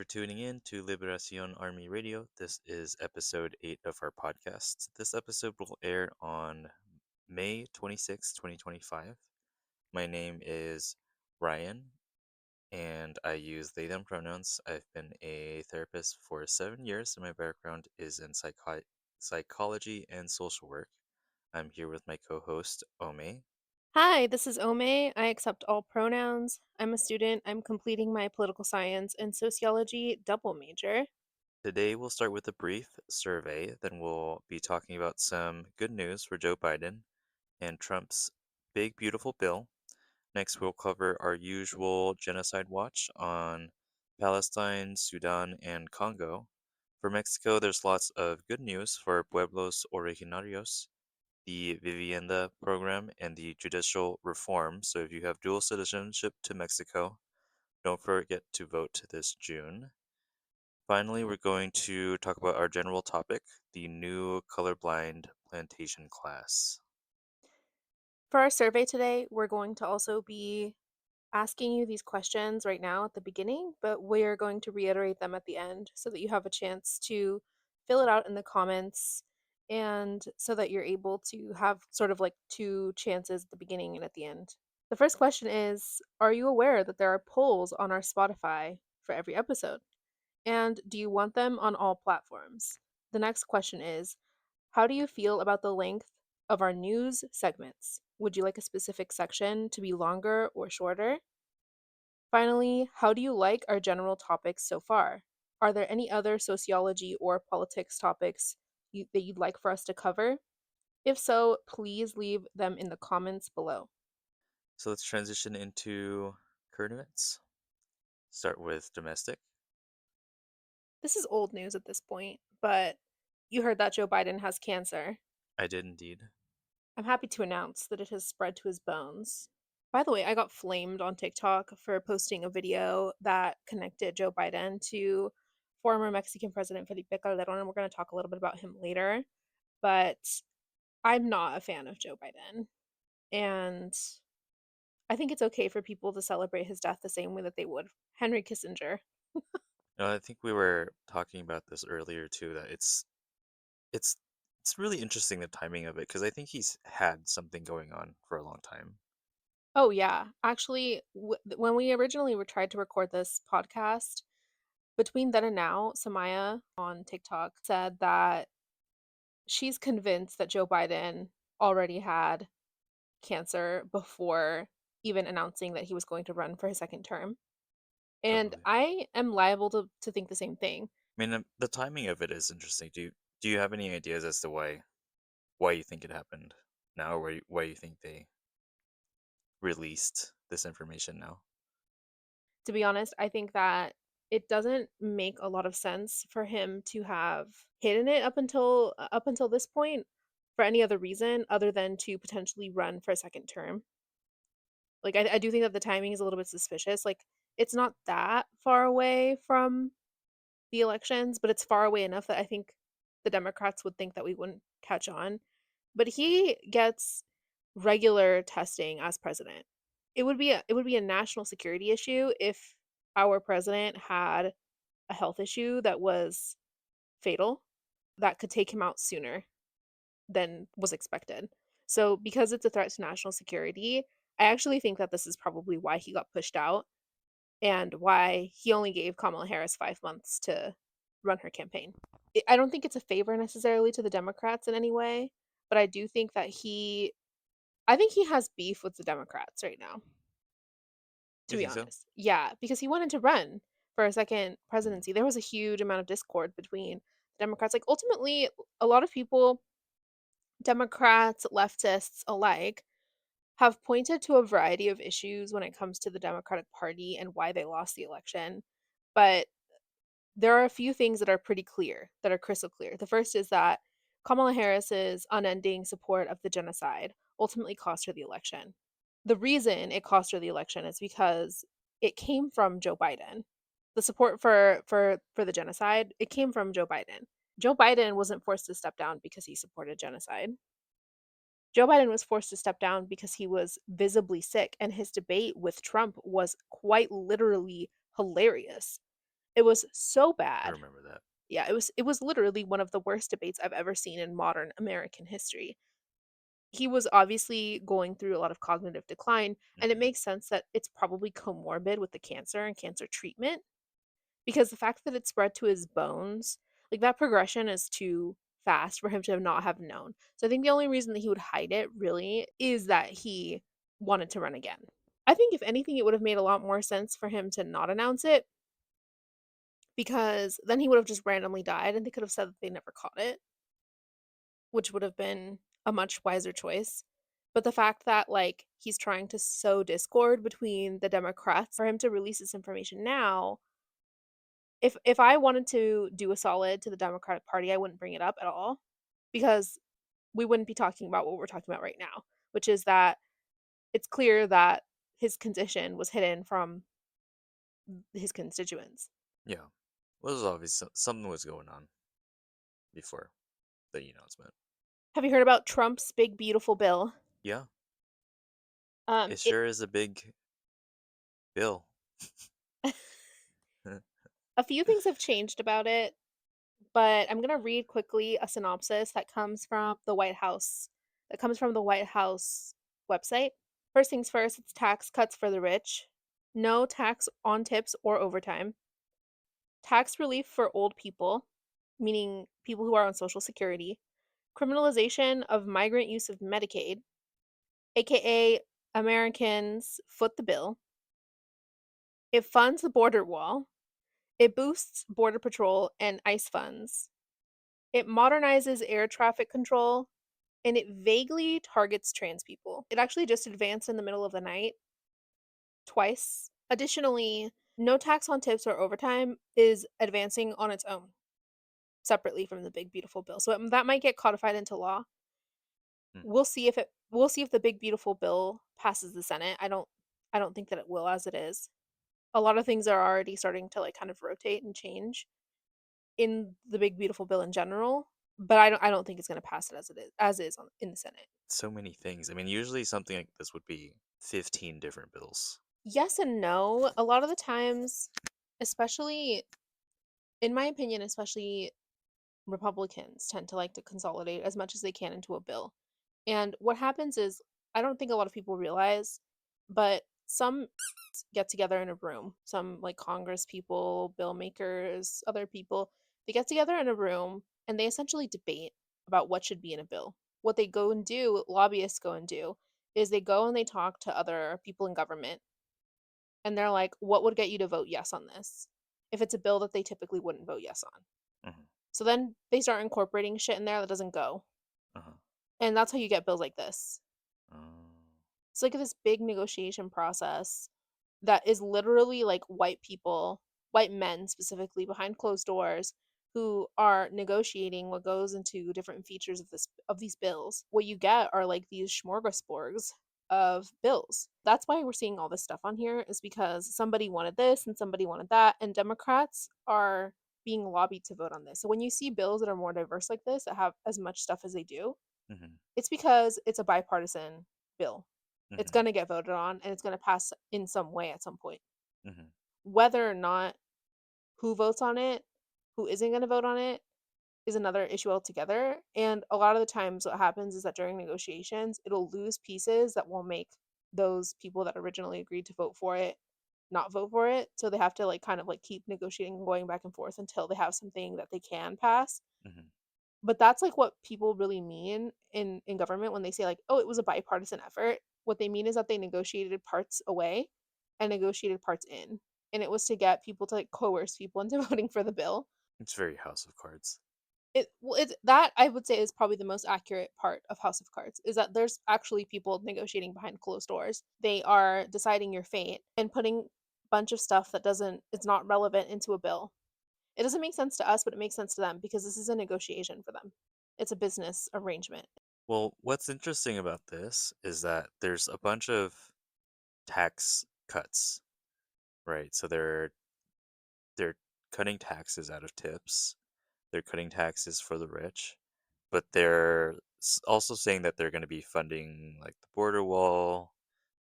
for tuning in to Liberacion Army Radio. This is episode 8 of our podcast. This episode will air on May 26, 2025. My name is Ryan, and I use they, them pronouns. I've been a therapist for 7 years, and my background is in psychology and social work. I'm here with my co host, Ome. Hi, this is Ome. I accept all pronouns. I'm a student. I'm completing my political science and sociology double major. Today, we'll start with a brief survey, then, we'll be talking about some good news for Joe Biden and Trump's Big Beautiful Bill. Next, we'll cover our usual genocide watch on Palestine, Sudan, and Congo. For Mexico, there's lots of good news for Pueblos Originarios, the Vivienda program, and the Judicial Reform. So if you have dual citizenship to Mexico, don't forget to vote this June. Finally, we're going to talk about our general topic, the new Colorblind Plantation class. For our survey today, we're going to also be asking you these questions right now at the beginning, but we're going to reiterate them at the end so that you have a chance to fill it out in the comments and so that you're able to have sort of like two chances at the beginning and at the end. The first question is, are you aware that there are polls on our Spotify for every episode? And do you want them on all platforms? The next question is, how do you feel about the length of our news segments? Would you like a specific section to be longer or shorter? Finally, how do you like our general topics so far? Are there any other sociology or politics topics that you'd like for us to cover? If so, please leave them in the comments below. So let's transition into current events. Start with domestic. This is old news at this point, but you heard that Joe Biden has cancer. I did indeed. I'm happy to announce that it has spread to his bones. By the way, I got flamed on TikTok for posting a video that connected Joe Biden to former Mexican President Felipe Calderon, and we're going to talk a little bit about him later. But I'm not a fan of Joe Biden. And I think it's okay for people to celebrate his death the same way that they would Henry Kissinger. I think we were talking about this earlier too, that it's it's really interesting the timing of it because I think he's had something going on for a long time. Oh, yeah. Actually, when we originally were tried to record this podcast, between then and now, Samaya on TikTok said that she's convinced that Joe Biden already had cancer before even announcing that he was going to run for his second term. And Totally. I am liable to think the same thing. I mean, the timing of it is interesting. Do you have any ideas as to why you think it happened now, or why you think they released this information now? To be honest, I think that it doesn't make a lot of sense for him to have hidden it up until this point for any other reason other than to potentially run for a second term. Like I do think that the timing is a little bit suspicious. Like it's not that far away from the elections, but it's far away enough that I think the Democrats would think that we wouldn't catch on. But he gets regular testing as president. It would be a national security issue if our president had a health issue that was fatal that could take him out sooner than was expected. So because it's a threat to national security, I actually think that this is probably why he got pushed out and why he only gave Kamala Harris 5 months to run her campaign. I don't think it's a favor necessarily to the Democrats in any way, but I do think that I think he has beef with the Democrats right now, to You be think so? honest. Yeah, because he wanted to run for a second Mm. presidency. There was a huge amount of discord between the Democrats. Like ultimately, a lot of people, Democrats, leftists alike, have pointed to a variety of issues when it comes to the Democratic Party and why they lost the election. But there are a few things that are pretty clear, that are crystal clear. The first is that Kamala Harris's unending support of the genocide ultimately cost her the election. The reason it cost her the election is because it came from Joe Biden. The support for the genocide, it came from Joe Biden. Joe Biden wasn't forced to step down because he supported genocide. Joe Biden was forced to step down because he was visibly sick, and his debate with Trump was quite literally hilarious. It was so I bad. remember that. Yeah, it was literally one of the worst debates I've ever seen in modern American history. He was obviously going through a lot of cognitive decline, and it Mhm. makes sense that it's probably comorbid with the cancer and cancer treatment because the fact that it spread to his bones, like that progression is too fast for him to not have known. So I think the only reason that he would hide it really is that he wanted to run again. I think if anything, it would have made a lot more sense for him to not announce it because then he would have just randomly died and they could have said that they never caught it, which would have been a much wiser choice. But the fact that like he's trying to sow discord between the Democrats for him to release this information now, if I wanted to do a solid to the Democratic Party, I wouldn't bring it up at all because we wouldn't be talking about what we're talking about right now, which is that it's clear that his condition was hidden from his constituents. Yeah. Well, there's obviously something was going on before the announcement. Have you heard about Trump's big beautiful bill? Yeah, it It sure is a big bill. a few things have changed about it, but I'm gonna read quickly a synopsis that comes from the White House. That comes from the White House website. First things first, it's tax cuts for the rich. No tax on tips or overtime. Tax relief for old people, meaning people who are on Social Security. Criminalization of migrant use of Medicaid, aka Americans foot the bill. It funds the border wall. It boosts Border Patrol and ICE funds. It modernizes air traffic control, and it vaguely targets trans people. It actually just advanced in the middle of the night twice. Additionally, no tax on tips or overtime is advancing on its own, separately from the big beautiful bill. So that might get codified into law. Hmm. We'll see if the big beautiful bill passes the Senate. I don't think that it will as it is. A lot of things are already starting to like kind of rotate and change in the big beautiful bill in general, but I don't think it's going to pass it as is in the Senate. So many things. I mean, usually something like this would be 15 different bills. Yes and no. A lot of the times, especially in my opinion, especially Republicans tend to like to consolidate as much as they can into a bill. And what happens is, I don't think a lot of people realize, but some get together in a room, some like Congress people, bill makers, other people, they get together in a room and they essentially debate about what should be in a bill. What they go and do, lobbyists go and do, is they go and they talk to other people in government and they're like, what would get you to vote yes on this? If it's a bill that they typically wouldn't vote yes on. Hmm. So then they start incorporating shit in there that doesn't go. Uh-huh. And that's how you get bills like this. Oh. It's like this big negotiation process that is literally like white people, white men specifically behind closed doors who are negotiating what goes into different features of these bills. What you get are like these smorgasbords of bills. That's why we're seeing all this stuff on here is because somebody wanted this and somebody wanted that and Democrats are being lobbied to vote on this. So when you see bills that are more diverse like this that have as much stuff as they do, Hmm. it's because it's a bipartisan bill. It's Hmm. going to get voted on and it's going to pass in some way at some point. Hmm. Whether or not who votes on it, who isn't going to vote on it, is another issue altogether. And a lot of the times, what happens is that during negotiations, it'll lose pieces that will make those people that originally agreed to vote for it not vote for it. So they have to like kind of like keep negotiating and going back and forth until they have something that they can pass. Hmm. But that's like what people really mean in government when they say like, oh, it was a bipartisan effort. What they mean is that they negotiated parts away and negotiated parts in, and it was to get people to like coerce people into voting for the bill. It's very House of Cards. It's that I would say is probably the most accurate part of House of Cards is that there's actually people negotiating behind closed doors. They are deciding your fate and putting a bunch of stuff that doesn't it's not relevant into a bill. It doesn't make sense to us, but it makes sense to them because this is a negotiation for them. It's a business arrangement. Well, what's interesting about this is that there's a bunch of tax cuts, right? So they're cutting taxes out of tips. They're cutting taxes for the rich, but they're also saying that they're going to be funding like the border wall,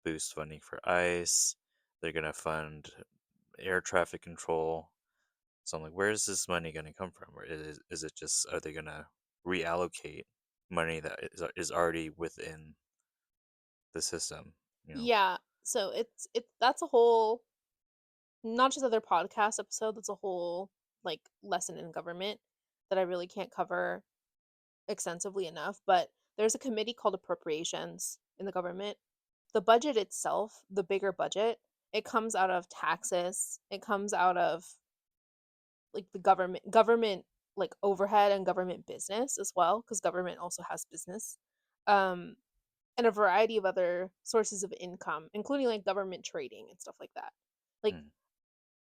boost funding for ICE. They're going to fund air traffic control. So I'm like, where is this money going to come from? Or is it just, are they going to reallocate money that is already within the system? You know? Yeah, so that's a whole, not just other podcast episode, that's a whole like lesson in government that I really can't cover extensively enough, but there's a committee called appropriations in the government. The budget itself, the bigger budget, it comes out of taxes. It comes out of like the government like overhead and government business as well, because government also has business. Um and a variety of other sources of income, including like government trading and stuff like that. Like Mm,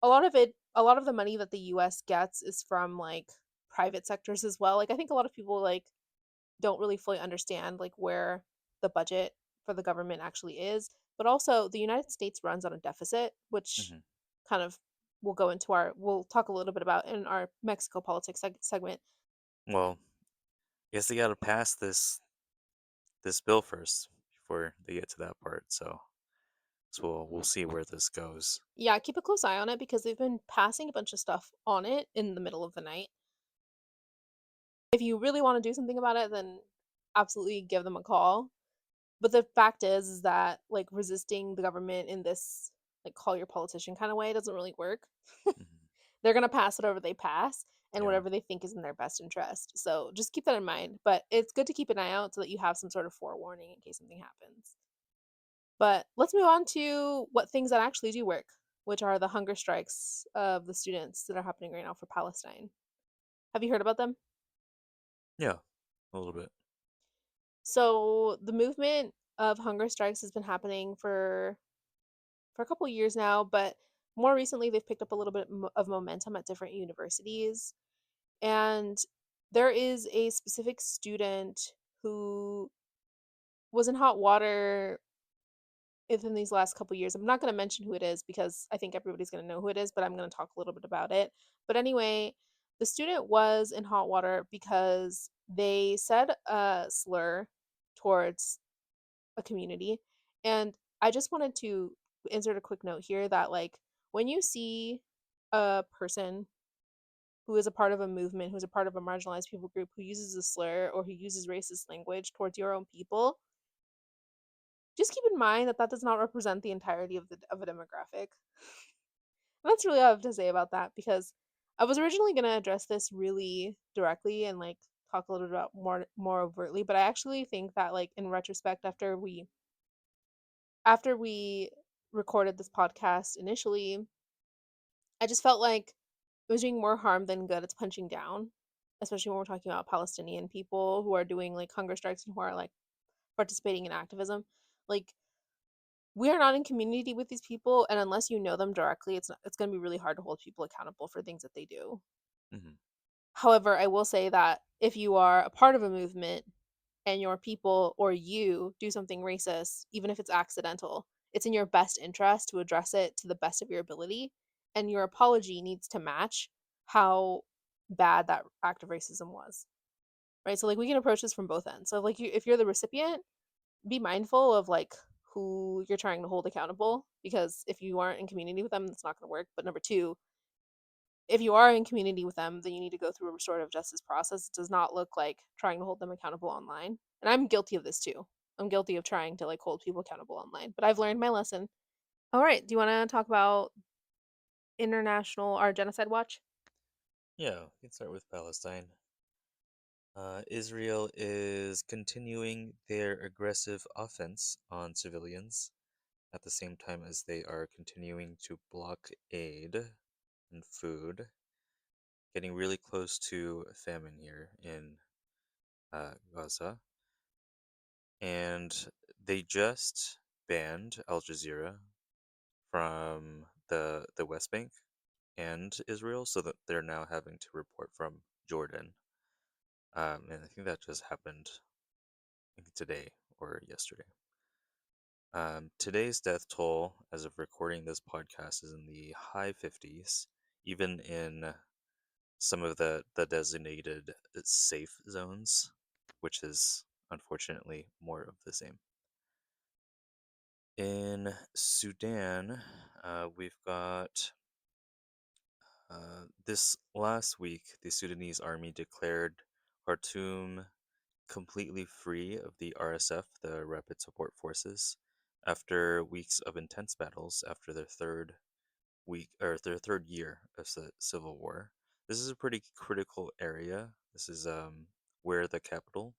a lot of the money that the US gets is from like private sectors as well. Like I think a lot of people like don't really fully understand like where the budget for the government actually is. But also the United States runs on a deficit, which hmm. kind of we'll talk a little bit about in our Mexico politics segment. Well, I guess they got to pass this bill first before they get to that part. So we'll see where this goes. Yeah, keep a close eye on it because they've been passing a bunch of stuff on it in the middle of the night. If you really want to do something about it, then absolutely give them a call. But the fact is that like resisting the government in this like call your politician kind of way doesn't really work. Hmm. They're going to pass whatever they pass and Yeah. whatever they think is in their best interest. So just keep that in mind. But it's good to keep an eye out so that you have some sort of forewarning in case something happens. But let's move on to what things that actually do work, which are the hunger strikes of the students that are happening right now for Palestine. Have you heard about them? Yeah. A little bit. So the movement of hunger strikes has been happening for a couple years now, but more recently they've picked up a little bit of momentum at different universities. And there is a specific student who was in hot water within these last couple years. I'm not going to mention who it is because I think everybody's going to know who it is, but I'm going to talk a little bit about it. But anyway, the student was in hot water because they said a slur towards a community. And I just wanted to insert a quick note here that, like, when you see a person who is a part of a movement, who's a part of a marginalized people group who uses a slur or who uses racist language towards your own people, just keep in mind that that does not represent the entirety of a demographic. And that's really all I have to say about that because I was originally going to address this really directly and like talk a little bit about more overtly, but I actually think that like in retrospect after we recorded this podcast initially, I just felt like it was doing more harm than good. It's punching down, especially when we're talking about Palestinian people who are doing like hunger strikes and who are like participating in activism. Like we are not in community with these people, and unless you know them directly, it's going to be really hard to hold people accountable for things that they do. Hmm. However, I will say that if you are a part of a movement and your people or you do something racist, even if it's accidental, it's in your best interest to address it to the best of your ability. And your apology needs to match how bad that act of racism was. Right. So like we can approach this from both ends. So like if you're the recipient, be mindful of like who you're trying to hold accountable because if you aren't in community with them, that's not going to work. But number two, if you are in community with them, then you need to go through a restorative justice process. It does not look like trying to hold them accountable online. And I'm guilty of this too. I'm guilty of trying to like hold people accountable online, but I've learned my lesson. All right. Do you want to talk about international or genocide watch? Yeah, we can start with Palestine. Israel is continuing their aggressive offense on civilians at the same time as they are continuing to block aid and food, getting really close to famine here in Gaza. And they just banned Al Jazeera from the West Bank and Israel, so that they're now having to report from Jordan. And I think that just happened, I think, today or yesterday. Today's death toll, as of recording this podcast, is in the high 50s, even in some of the designated safe zones, which is unfortunately more of the same. In Sudan, we've got This last week, the Sudanese army declared Khartoum completely free of the RSF, the Rapid Support Forces, after weeks of intense battles after their third year of civil war. This is a pretty critical area. This is where the capital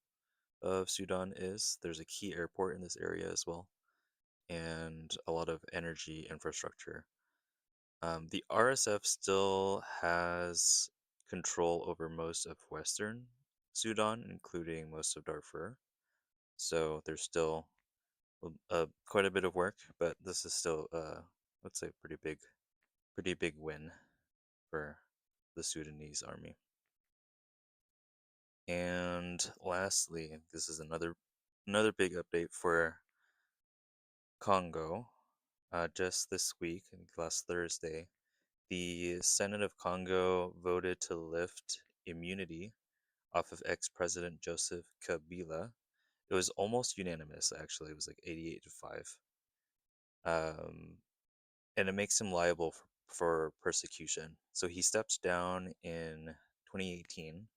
of Sudan is. There's a key airport in this area as well, and a lot of energy infrastructure. The RSF still has control over most of Western Sudan, including most of Darfur. So there's still quite a bit of work, but this is still, let's say, pretty big win for the Sudanese army. And lastly, this is another big update for Congo. Just this week, I think last Thursday, the Senate of Congo voted to lift immunity off of ex-president Joseph Kabila. It was almost unanimous, actually. It was like 88 to 5. Um, and it makes him liable for persecution. So he stepped down in 2018.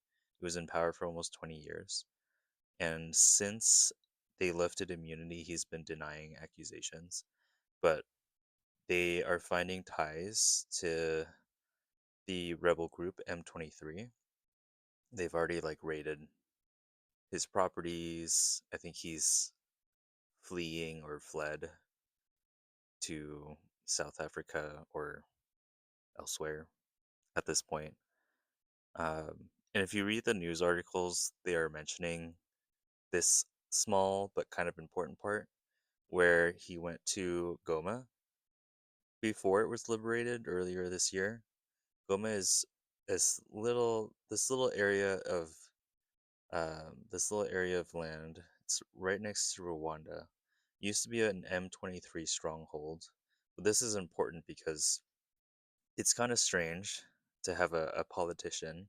He was in power for almost 20 years. And since they lifted immunity, he's been denying accusations. But they are finding ties to the rebel group M23. They've already like raided his properties. I think he's fleeing or fled to South Africa or elsewhere at this point. And if you read the news articles, they are mentioning this small but kind of important part where he went to Goma before it was liberated earlier this year. Goma is this little area of land. It's right next to Rwanda. Used to be an M23 stronghold. But this is important because it's kind of strange to have a politician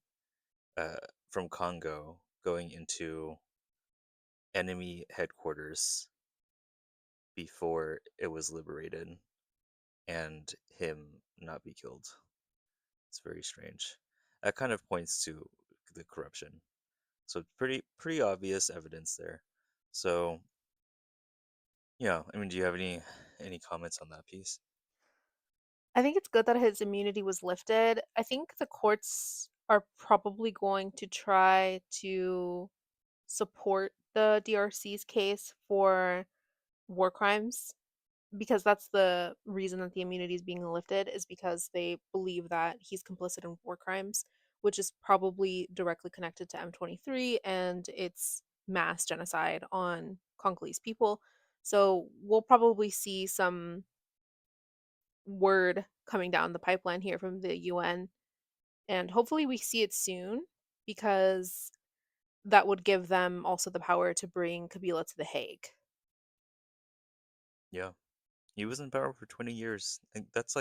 uh, from Congo going into enemy headquarters before it was liberated and him not be killed. It's very strange. That kind of points to the corruption. So pretty obvious evidence there. So yeah, I mean, do you have any comments on that piece? I think it's good that his immunity was lifted. I think the courts are probably going to try to support the DRC's case for war crimes because that's the reason that the immunity is being lifted is because they believe that he's complicit in war crimes, which is probably directly connected to M23 and its mass genocide on Congolese people. So we'll probably see some word coming down the pipeline here from the UN, and hopefully we see it soon because that would give them also the power to bring Kabila to The Hague. Yeah, he was in power for 20 years. That's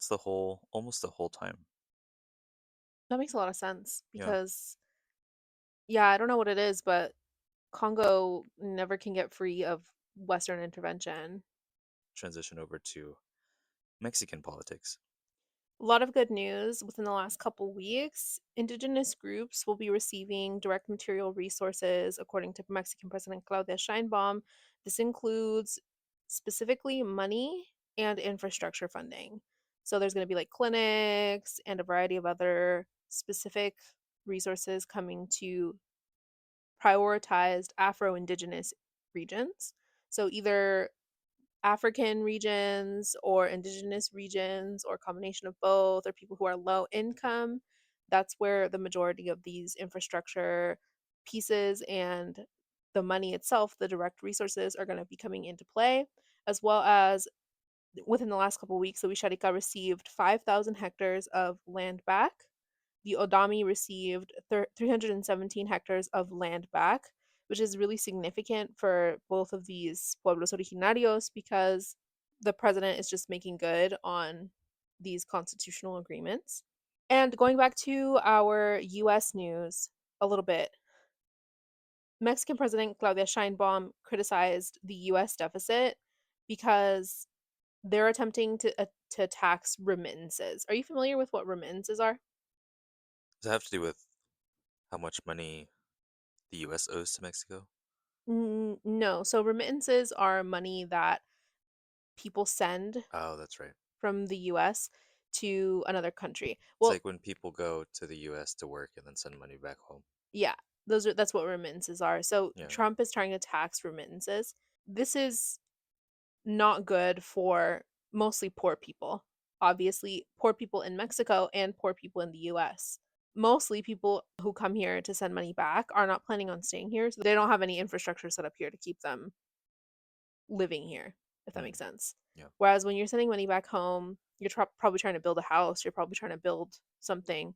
the whole almost the whole time. That makes a lot of sense Yeah, because, yeah, I don't know what it is, but Congo never can get free of Western intervention. transition over to Mexican politics. A lot of good news within the last couple weeks. Indigenous groups will be receiving direct material resources, according to Mexican President Claudia Sheinbaum. This includes specifically money and infrastructure funding. So there's going to be like clinics and a variety of other specific resources coming to prioritized Afro Indigenous regions. So either African regions or indigenous regions or combination of both or people who are low income. That's where the majority of these infrastructure pieces and the money itself, the direct resources are going to be coming into play, as well as within the last couple of weeks, the Wisharika received 5,000 hectares of land back. The Odami received 317 hectares of land back, which is really significant for both of these pueblos originarios because the president is just making good on these constitutional agreements. And going back to our US news a little bit, Mexican President Claudia Sheinbaum criticized the US deficit because They're attempting to tax remittances. Are you familiar with what remittances are? Does it have to do with how much money the U.S. owes to Mexico? No. So remittances are money that people send Oh, that's right. from the US to another country. It's Well, like when people go to the U.S. to work and then send money back home. yeah, that's what remittances are. So Yeah. Trump is trying to tax remittances. This is not good for mostly poor people. Obviously, poor people in Mexico and poor people in the US. Mostly people who come here to send money back are not planning on staying here, so they don't have any infrastructure set up here to keep them living here, if that Mm, makes sense. yeah. Whereas when you're sending money back home, you're probably trying to build a house, you're probably trying to build something Yeah.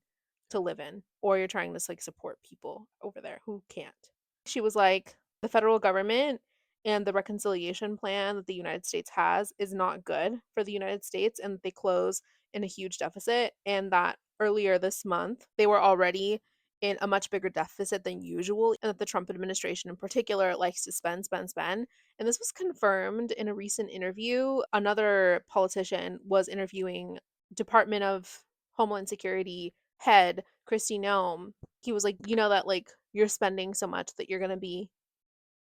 to live in, or you're trying to like support people over there who can't. She was like, the federal government and the reconciliation plan that the United States has is not good for the United States, and they close in a huge deficit, and that earlier this month they were already in a much bigger deficit than usual, and that the Trump administration in particular likes to spend, spend, spend. And this was confirmed in a recent interview. Another politician was interviewing Department of Homeland Security head Christy Nome. He was like, you know that like you're spending so much that you're gonna be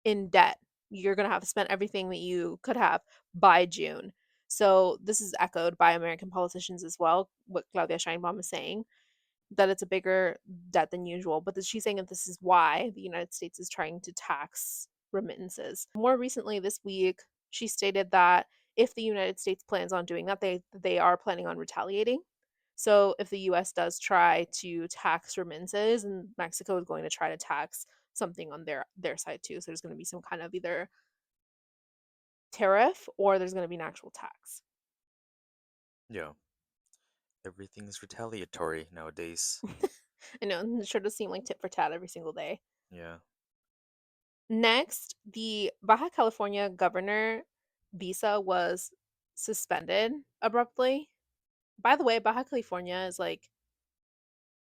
in debt. You're gonna have spent everything that you could have by June. So this is echoed by American politicians as well, what Claudia Sheinbaum is saying, that it's a bigger debt than usual. But she's saying that this is why the United States is trying to tax remittances. More recently this week, she stated that if the United States plans on doing that, they are planning on retaliating. So if the US does try to tax remittances, and Mexico is going to try to tax something on their side too. So there's going to be some kind of either tariff or there's going to be an actual tax. Yeah. Everything's retaliatory nowadays. I know it sure does seem like tit for tat every single day. Yeah. Next, the Baja California governor visa was suspended abruptly. By the way, Baja California is like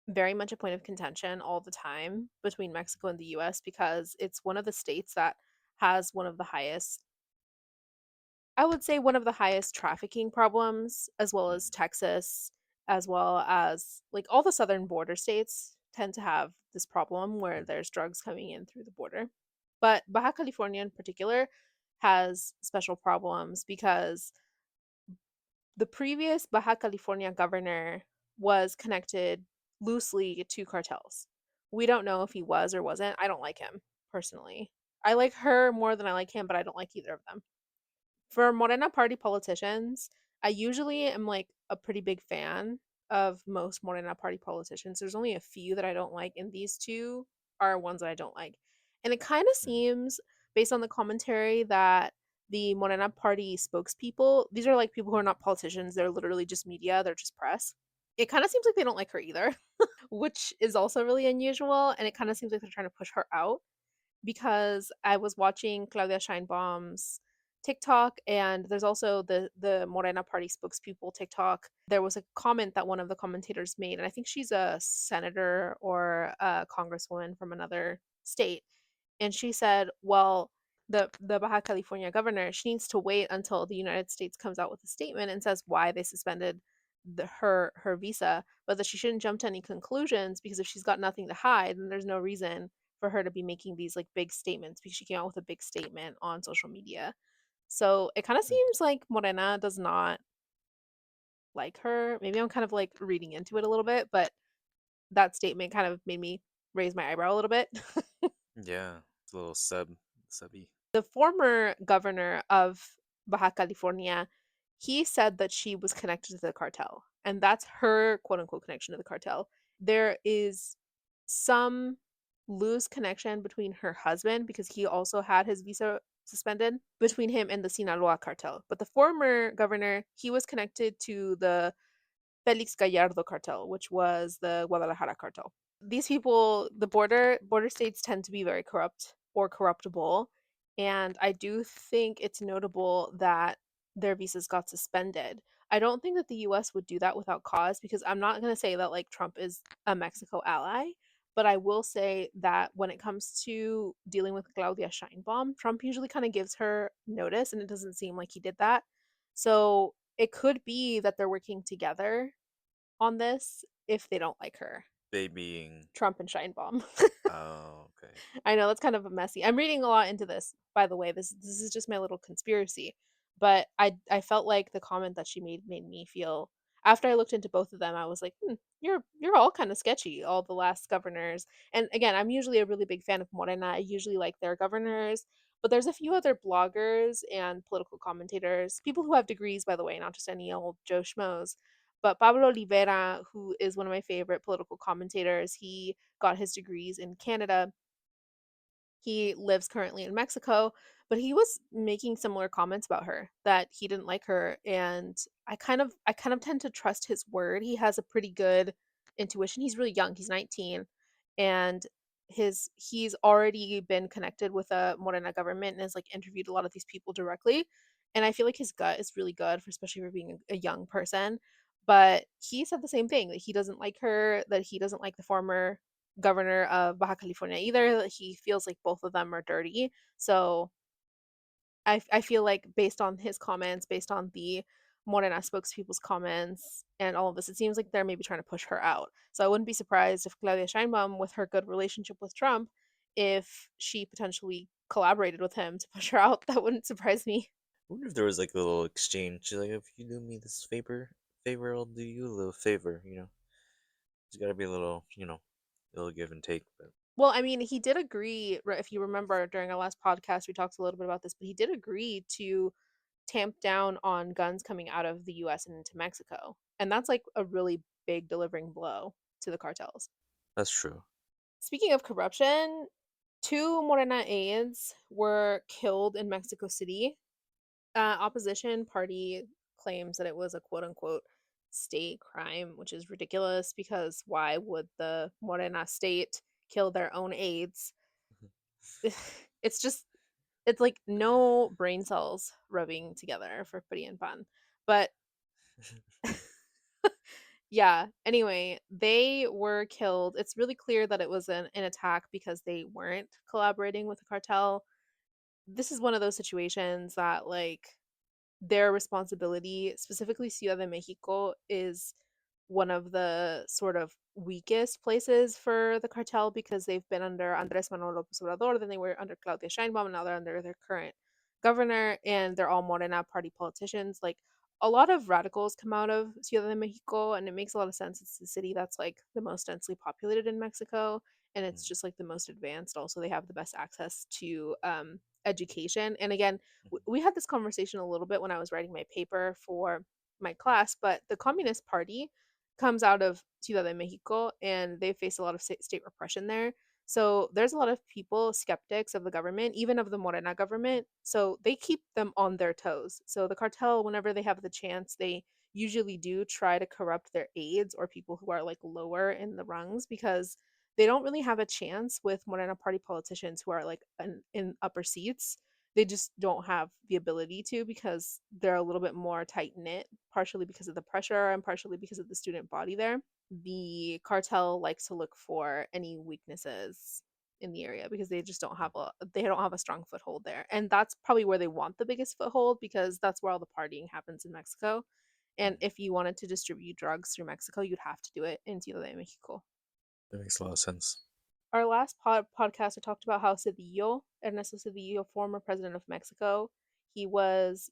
very much a point of contention all the time between Mexico and the US because it's one of the states that has one of the highest, I would say, one of the highest trafficking problems, as well as Mm, Texas, as well as like all the southern border states tend to have this problem where mm, there's drugs coming in through the border. But Baja California in particular has special problems because the previous Baja California governor was connected loosely to cartels. We don't know if he was or wasn't. I don't like him personally. I like her more than I like him, but I don't like either of them. For Morena party politicians, I usually am like a pretty big fan of most Morena party politicians. There's only a few that I don't like, and these two are ones that I don't like. And it kind of mm. seems, based on the commentary, that the Morena party spokespeople, these are like people who are not politicians, they're literally just media, they're just press. It kind of seems like they don't like her either, which is also really unusual. And it kind of seems like they're trying to push her out because I was watching Claudia Scheinbaum's TikTok, and there's also the Morena Party spokespeople TikTok. There was a comment that one of the commentators made, and I think she's a senator or a congresswoman from another state, and she said, "Well, the Baja California governor, she needs to wait until the United States comes out with a statement and says why they suspended her visa, but that she shouldn't jump to any conclusions because if she's got nothing to hide, then there's no reason for her to be making these like big statements because she came out with a big statement on social media." So it kind of Mm. seems like Morena does not like her. Maybe I'm kind of like reading into it a little bit, but that statement kind of made me raise my eyebrow a little bit. Yeah. It's a little subby. The former governor of Baja California, he said that she was connected to the cartel, and that's her quote unquote connection to the cartel. There is some loose connection between her husband because he also had his visa suspended between him and the Sinaloa cartel. But the former governor, he was connected to the Felix Gallardo cartel, which was the Guadalajara cartel. These people, the border states tend to be very corrupt or corruptible, and I do think it's notable that their visas got suspended. I don't think that the US would do that without cause because I'm not going to say that like Trump is a Mexico ally, but I will say that when it comes to dealing with Claudia Scheinbaum, Trump usually kind of gives her notice, and it doesn't seem like he did that. So it could be that they're working together on this if they don't like her. They being. Trump and Scheinbaum. Oh, okay. I know that's kind of a messy. I'm reading a lot into this, by the way. This is just my little conspiracy. But I felt like the comment that she made me feel after I looked into both of them, I was like, you're all kind of sketchy, all the last governors. And again, I'm usually a really big fan of Morena. I usually like their governors, but there's a few other bloggers and political commentators, people who have degrees, by the way, not just any old Joe Schmoes. But Pablo Oliveira, who is one of my favorite political commentators, he got his degrees in Canada. He lives currently in Mexico, but he was making similar comments about her that he didn't like her, and I kind of tend to trust his word. He has a pretty good intuition. He's really young. He's 19, and he's already been connected with a Morena government and has like interviewed a lot of these people directly. And I feel like his gut is really good for especially for being a young person. But he said the same thing, that he doesn't like her, that he doesn't like the former governor of Baja California either. He feels like both of them are dirty. So I feel like based on his comments, based on the Morena spokespeople's comments and all of this, it seems like they're maybe trying to push her out. So I wouldn't be surprised if Claudia Sheinbaum, with her good relationship with Trump, if she potentially collaborated with him to push her out. That wouldn't surprise me. I wonder if there was like a little exchange. She's like, if you do me this favor, I'll do you a little favor. There's got to be a little, little give and take. But Well, I mean, he did agree, right, if you remember during our last podcast, we talked a little bit about this, but he did agree to tamp down on guns coming out of the US and into Mexico. And that's like a really big delivering blow to the cartels. that's true. Speaking of corruption, two Morena aides were killed in Mexico City. Opposition party claims that it was a quote unquote state crime, which is ridiculous because why would the Morena state kill their own aides? It's just it's like no brain cells rubbing together for Puri and Pan. But yeah, anyway, they were killed. It's really clear that it was an attack because they weren't collaborating with the cartel. This is one of those situations that like their responsibility, specifically Ciudad de Mexico, is one of the sort of weakest places for the cartel because they've been under Andres Manuel Lopez Obrador, then they were under Claudia Sheinbaum, and now they're under their current governor, and they're all Morena party politicians. Like a lot of radicals come out of Ciudad de Mexico, and it makes a lot of sense. It's the city that's like the most densely populated in Mexico, and it's Mm, just like the most advanced. Also, they have the best access to education. And again, mhm, we had this conversation a little bit when I was writing my paper for my class, but the Communist Party comes out of Ciudad de Mexico and they face a lot of state repression there. So there's a lot of people skeptics of the government, even of the Morena government. So they keep them on their toes. So the cartel, whenever they have the chance, they usually do try to corrupt their aides or people who are like lower in the rungs because they don't really have a chance with Morena party politicians who are like in upper seats. They just don't have the ability to because they're a little bit more tight knit, partially because of the pressure and partially because of the student body there. The cartel likes to look for any weaknesses in the area because they don't have a strong foothold there. And that's probably where they want the biggest foothold because that's where all the partying happens in Mexico. And mm. if you wanted to distribute drugs through Mexico, you'd have to do it in Ciudad de Mexico. That makes a lot of sense. Our last podcast, I talked about how Zedillo, Ernesto Zedillo, former president of Mexico, he was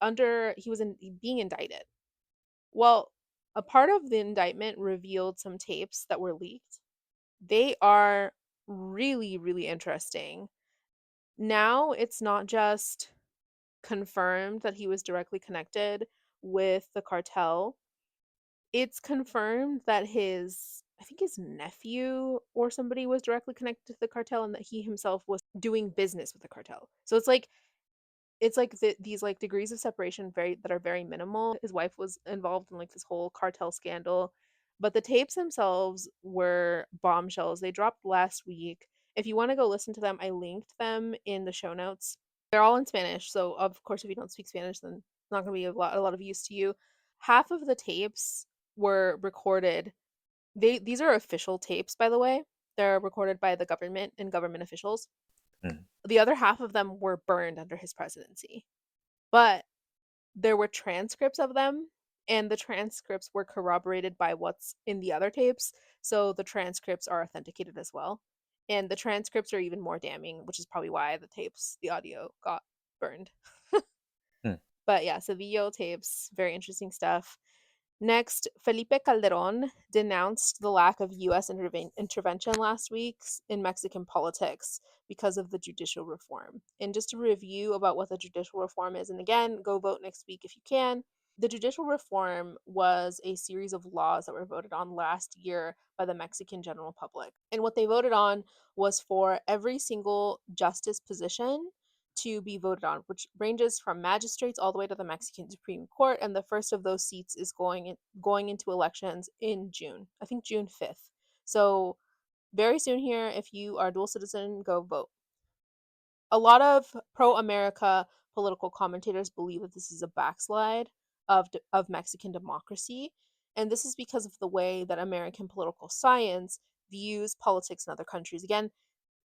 he was being indicted. Well, a part of the indictment revealed some tapes that were leaked. They are really, really interesting. Now it's not just confirmed that he was directly connected with the cartel, it's confirmed that I think his nephew or somebody was directly connected to the cartel and that he himself was doing business with the cartel. So it's like these like degrees of separation very that are very minimal. His wife was involved in like this whole cartel scandal, but the tapes themselves were bombshells. They dropped last week. If you want to go listen to them, I linked them in the show notes. They're all in Spanish, so of course if you don't speak Spanish, then it's not going to be a lot of use to you. Half of the tapes were recorded. These are official tapes, by the way. They're recorded by the government and government officials. Mm. The other half of them were burned under his presidency. But there were transcripts of them, and the transcripts were corroborated by what's in the other tapes, so the transcripts are authenticated as well. And the transcripts are even more damning, which is probably why the audio got burned. Hmm. But yeah, so video tapes, very interesting stuff. Next, Felipe Calderon denounced the lack of U.S. intervention last week in Mexican politics because of the judicial reform. And just a review about what the judicial reform is, and again, go vote next week if you can. The judicial reform was a series of laws that were voted on last year by the Mexican general public. And what they voted on was for every single justice position to be voted on, which ranges from magistrates all the way to the Mexican Supreme Court. And the first of those seats is going into elections in June. I think June 5th. So very soon here, if you are a dual citizen, go vote. A lot of pro-America political commentators believe that this is a backslide of Mexican democracy, and this is because of the way that American political science views politics in other countries. Again,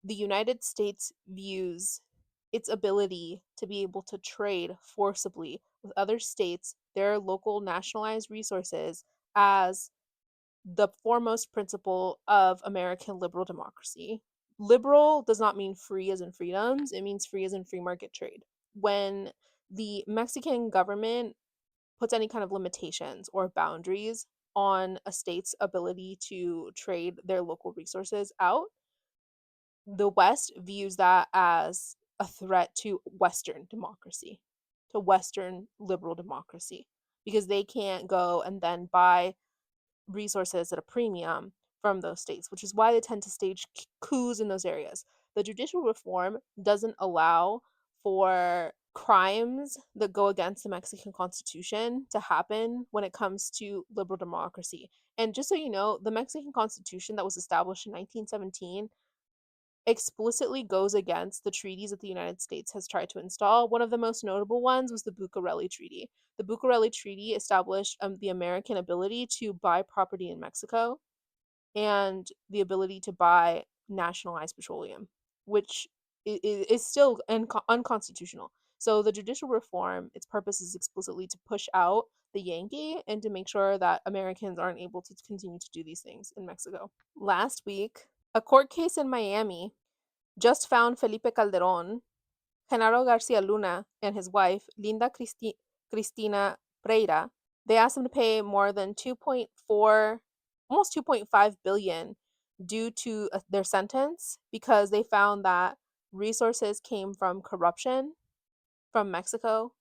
the United States views its ability to be able to trade forcibly with other states, their local nationalized resources, as the foremost principle of American liberal democracy. Liberal does not mean free as in freedoms, it means free as in free market trade. When the Mexican government puts any kind of limitations or boundaries on a state's ability to trade their local resources out, the West views that as a threat to Western democracy, to Western liberal democracy, because they can't go and then buy resources at a premium from those states, which is why they tend to stage coups in those areas. The judicial reform doesn't allow for crimes that go against the Mexican Constitution to happen when it comes to liberal democracy. And just so you know, the Mexican Constitution that was established in 1917 explicitly goes against the treaties that the United States has tried to install. One of the most notable ones was the Bucareli Treaty. The Bucareli Treaty established the American ability to buy property in Mexico and the ability to buy nationalized petroleum, which is still unconstitutional. So the judicial reform, its purpose is explicitly to push out the Yankee and to make sure that Americans aren't able to continue to do these things in Mexico. Last week, a court case in Miami just found Felipe Calderon, Genaro Garcia Luna, and his wife, Cristina Preira. They asked him to pay more than 2.4, almost 2.5 billion due to their sentence because they found that resources came from corruption from Mexico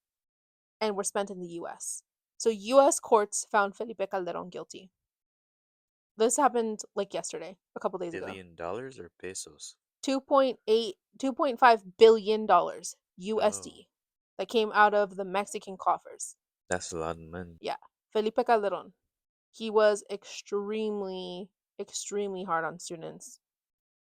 and were spent in the US. So US courts found Felipe Calderon guilty. This happened like yesterday, a couple days ago. $1 billion or pesos? 2.5 billion dollars Oh, USD that came out of the Mexican coffers. that's a lot of money. Yeah. Felipe Calderon. He was extremely, extremely hard on students.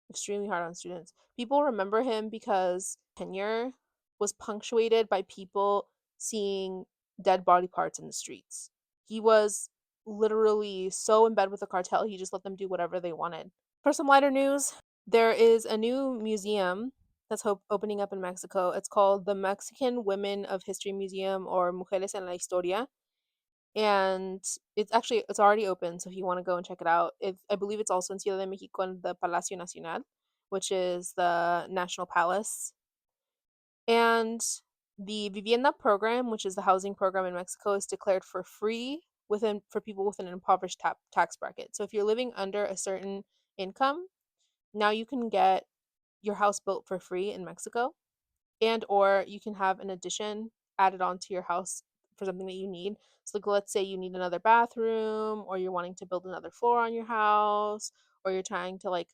Extremely hard on students. People remember him because tenure was punctuated by people seeing dead body parts in the streets. He was literally so in bed with the cartel, he just let them do whatever they wanted. For some lighter news, there is a new museum that's opening up in Mexico. It's called the Mexican Women of History Museum, or Mujeres en la Historia, and it's already open. So if you want to go and check it out, I believe it's also in Ciudad de Mexico in the Palacio Nacional, which is the National Palace. And the Vivienda program, which is the housing program in Mexico, is declared for free within for people with an impoverished tax bracket. So if you're living under a certain income, now you can get your house built for free in Mexico, and or you can have an addition added onto your house for something that you need. So like let's say you need another bathroom, or you're wanting to build another floor on your house, or you're trying to like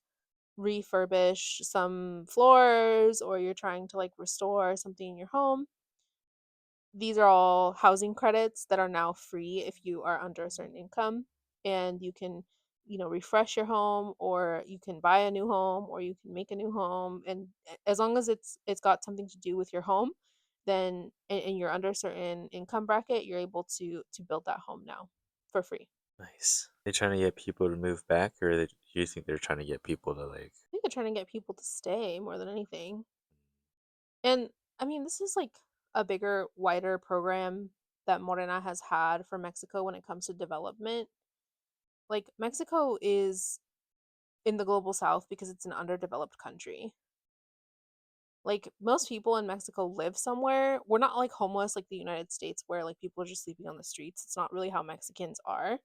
refurbish some floors, or you're trying to like restore something in your home. These are all housing credits that are now free if you are under a certain income, and you can, refresh your home, or you can buy a new home, or you can make a new home, and as long as it's got something to do with your home, then and you're under a certain income bracket, you're able to build that home now for free. Nice. They trying to get people to move back, or you think they're trying to get people to like? I think they're trying to get people to stay more than anything. And I mean, this is like a bigger, wider program. that Morena has had for Mexico when it comes to development. Like Mexico is in the global south because it's an underdeveloped country. Like most people in Mexico live somewhere. We're not like homeless like the United States where like people are just sleeping on the streets. It's not really how Mexicans are.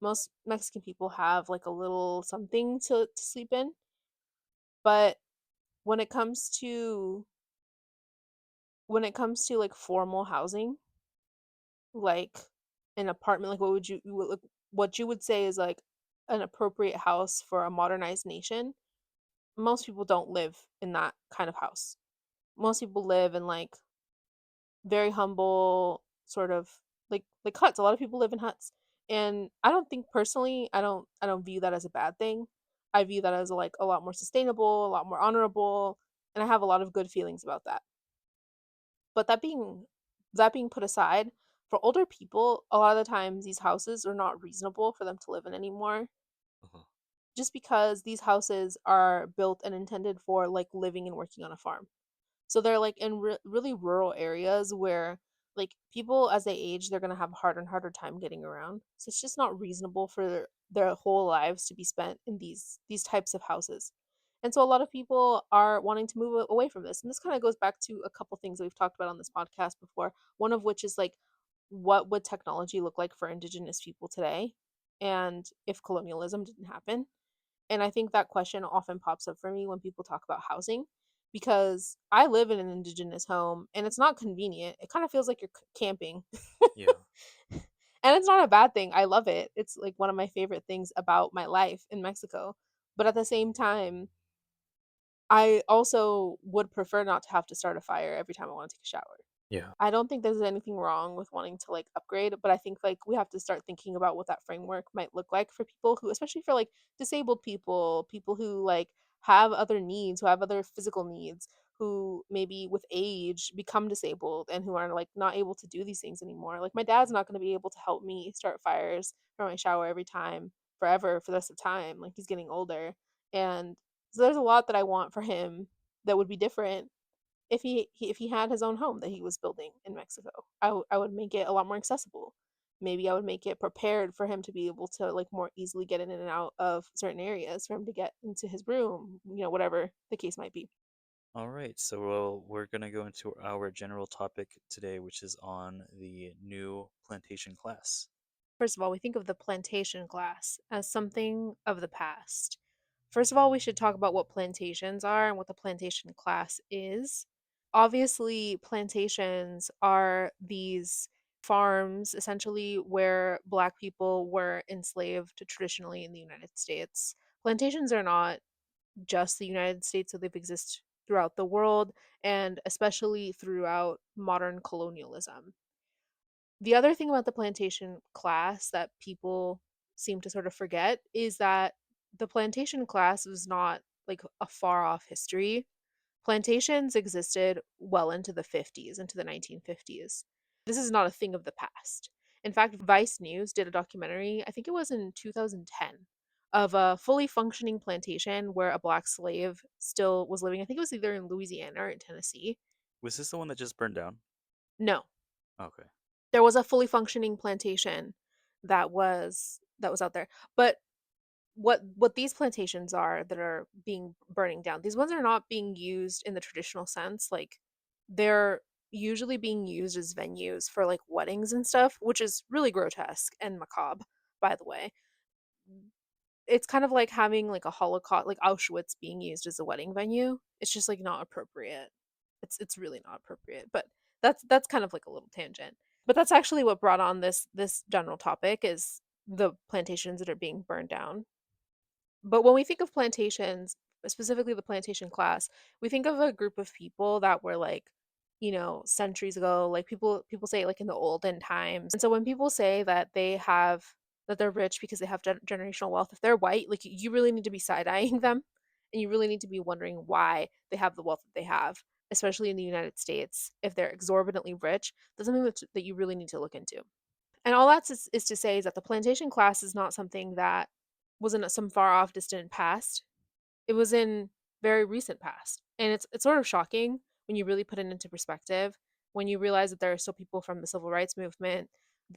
Most Mexican people have like a little something to sleep in. But when it comes to like formal housing, like an apartment, like what you would say is like an appropriate house for a modernized nation, most people don't live in that kind of house. Most people live in like very humble sort of like huts. A lot of people live in huts. And I don't think personally, I don't view that as a bad thing. I view that as like a lot more sustainable, a lot more honorable, and I have a lot of good feelings about that. But that being put aside, for older people, a lot of the times these houses are not reasonable for them to live in anymore Uh-huh. just because these houses are built and intended for like living and working on a farm. So they're like in really rural areas where like people as they age, they're going to have a harder and harder time getting around. So it's just not reasonable for their whole lives to be spent in these types of houses. And so a lot of people are wanting to move away from this. And this kind of goes back to a couple things that we've talked about on this podcast before. One of which is like what would technology look like for indigenous people today and if colonialism didn't happen? And I think that question often pops up for me when people talk about housing because I live in an indigenous home and it's not convenient. It kind of feels like you're camping. Yeah. And it's not a bad thing. I love it. It's like one of my favorite things about my life in Mexico. But at the same time, I also would prefer not to have to start a fire every time I want to take a shower. Yeah. I don't think there's anything wrong with wanting to like upgrade, but I think like we have to start thinking about what that framework might look like for people who, especially for like disabled people, people who like have other needs, who have other physical needs, who maybe with age become disabled and who are like not able to do these things anymore. Like my dad's not going to be able to help me start fires for my shower every time forever for the rest of time. Like he's getting older. And so there's a lot that I want for him that would be different if he had his own home that he was building in Mexico. I would make it a lot more accessible. Maybe I would make it prepared for him to be able to like more easily get in and out of certain areas for him to get into his room, whatever the case might be. All right. So we're going to go into our general topic today, which is on the new plantation class. First of all, we think of the plantation class as something of the past. First of all, we should talk about what plantations are and what the plantation class is. Obviously, plantations are these farms essentially where Black people were enslaved traditionally in the United States. Plantations are not just the United States, so they've existed throughout the world and especially throughout modern colonialism. The other thing about the plantation class that people seem to sort of forget is that the plantation class was not like a far off history. Plantations existed well into the 50s, into the 1950s. This is not a thing of the past. In fact, Vice News did a documentary, I think it was in 2010, of a fully functioning plantation where a black slave still was living. I think it was either in Louisiana or in Tennessee. Was this the one that just burned down? No, Okay. there was a fully functioning plantation that was out there. But what these plantations are that are being burning down, these ones are not being used in the traditional sense. Like they're usually being used as venues for like weddings and stuff, which is really grotesque and macabre, by the way. It's kind of like having like a Holocaust, like Auschwitz being used as a wedding venue. It's just like not appropriate. It's really not appropriate. But that's kind of like a little tangent. But that's actually what brought on this general topic is the plantations that are being burned down. But when we think of plantations, specifically the plantation class, we think of a group of people that were like, centuries ago, like people say like in the olden times. And so when people say that they're rich because they have generational wealth, if they're white, like you really need to be side-eyeing them and you really need to be wondering why they have the wealth that they have, especially in the United States. If they're exorbitantly rich, that's something that you really need to look into. And all that is to say is that the plantation class is not something that was in some far off distant past. It was in very recent past. And it's sort of shocking when you really put it into perspective when you realize that there are still people from the civil rights movement,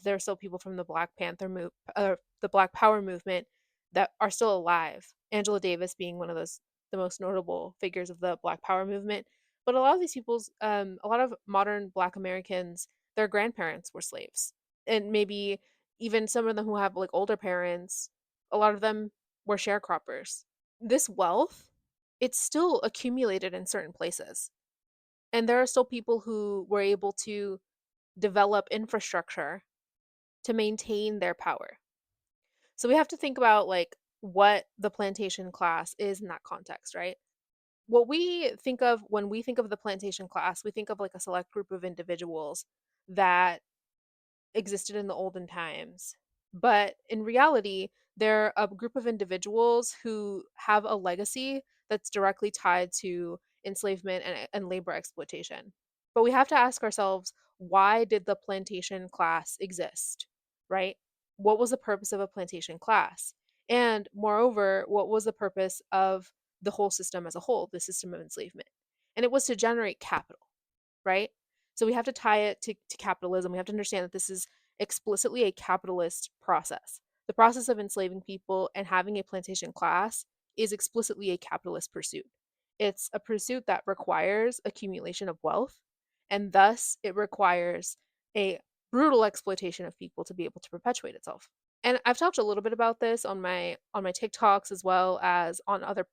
there are still people from the the Black Power movement that are still alive. Angela Davis being one of the most notable figures of the Black Power movement. But a lot of these people's, a lot of modern Black Americans, their grandparents were slaves, and maybe even some of them who have like older parents, a lot of them were sharecroppers. This wealth, it's still accumulated in certain places. And there are still people who were able to develop infrastructure to maintain their power. So we have to think about like what the plantation class is in that context, right? What we think of when we think of the plantation class, we think of like a select group of individuals that existed in the olden times. But in reality, they're a group of individuals who have a legacy that's directly tied to enslavement and labor exploitation. But we have to ask ourselves, why did the plantation class exist? Right? What was the purpose of a plantation class? And moreover, what was the purpose of the whole system as a whole, the system of enslavement? And it was to generate capital, right? So we have to tie it to capitalism. We have to understand that this is explicitly a capitalist process. The process of enslaving people and having a plantation class is explicitly a capitalist pursuit. It's a pursuit that requires accumulation of wealth, and thus it requires a brutal exploitation of people to be able to perpetuate itself. And I've talked a little bit about this on my TikToks as well as on other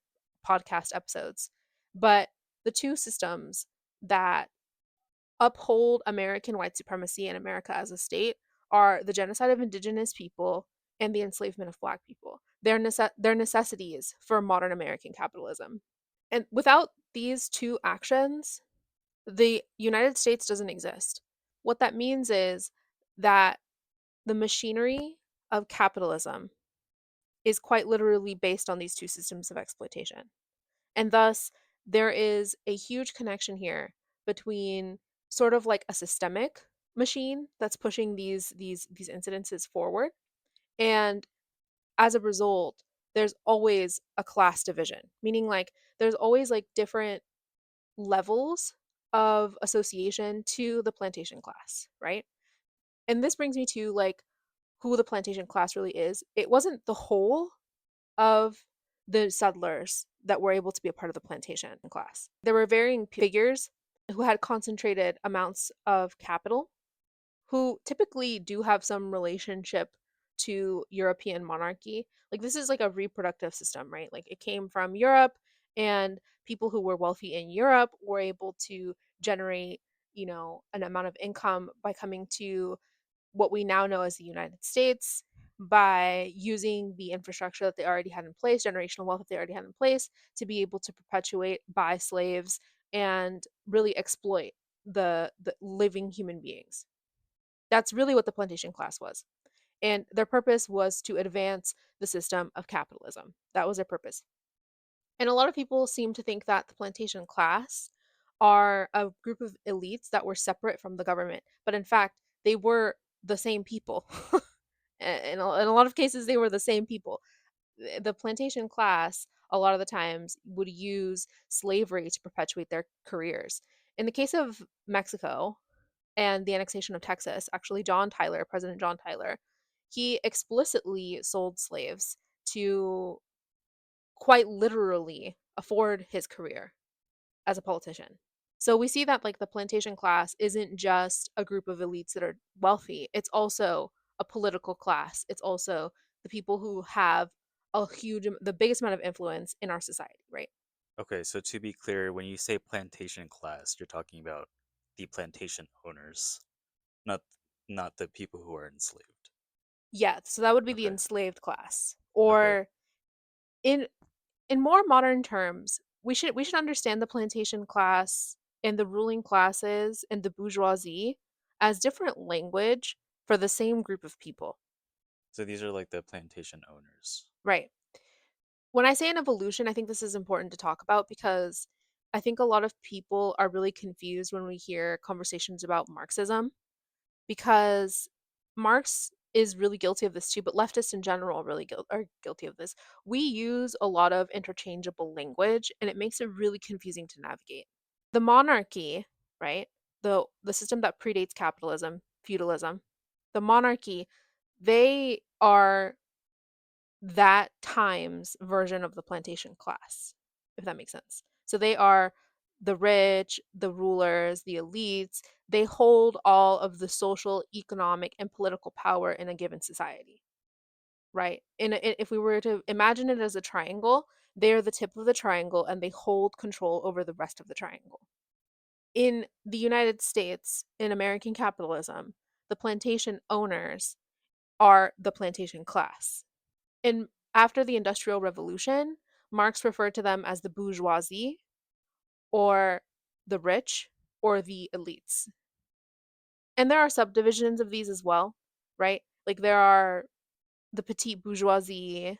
podcast episodes. But the two systems that uphold American white supremacy and America as a state are the genocide of indigenous people and the enslavement of black people. They're necessities for modern American capitalism. And without these two actions, the United States doesn't exist. What that means is that the machinery of capitalism is quite literally based on these two systems of exploitation. And thus, there is a huge connection here between sort of like a systemic machine that's pushing these incidences forward, and as a result, there's always a class division, meaning like there's always like different levels of association to the plantation class, right? And this brings me to like who the plantation class really is. It wasn't the whole of the settlers that were able to be a part of the plantation class. There were varying figures who had concentrated amounts of capital, who typically do have some relationship to European monarchy. Like this is like a reproductive system, right? Like it came from Europe, and people who were wealthy in Europe were able to generate, an amount of income by coming to what we now know as the United States, by using the infrastructure that they already had in place, generational wealth that they already had in place, to be able to perpetuate, buy slaves, and really exploit the living human beings. That's really what the plantation class was. And their purpose was to advance the system of capitalism. That was their purpose. And a lot of people seem to think that the plantation class are a group of elites that were separate from the government. But in fact, they were the same people. In a lot of cases, they were the same people. The plantation class, a lot of the times, would use slavery to perpetuate their careers. In the case of Mexico and the annexation of Texas, actually, President John Tyler, he explicitly sold slaves to quite literally afford his career as a politician. So we see that like the plantation class isn't just a group of elites that are wealthy, it's also a political class. It's also the people who have the biggest amount of influence in our society, right? Okay, so to be clear, when you say plantation class, you're talking about the plantation owners, not not the people who are enslaved. Yeah, so that would be the Okay. enslaved class. Okay. Or in in more modern terms, we should understand the plantation class and the ruling classes and the bourgeoisie as different language for the same group of people. So these are like the plantation owners. Right. When I say an evolution, I think this is important to talk about because I think a lot of people are really confused when we hear conversations about Marxism, because Marx is really guilty of this too, but leftists in general are guilty of this. We use a lot of interchangeable language, and it makes it really confusing to navigate. The monarchy, right? the system that predates capitalism, feudalism. The monarchy, they are that time's version of the plantation class, if that makes sense. So they are the rich, the rulers, the elites. They hold all of the social, economic, and political power in a given society, right? If we were to imagine it as a triangle, they're the tip of the triangle and they hold control over the rest of the triangle. In the United States, in American capitalism, the plantation owners are the plantation class. In After the Industrial Revolution, Marx referred to them as the bourgeoisie or the rich or the elites. And there are subdivisions of these as well, right? Like there are the petite bourgeoisie,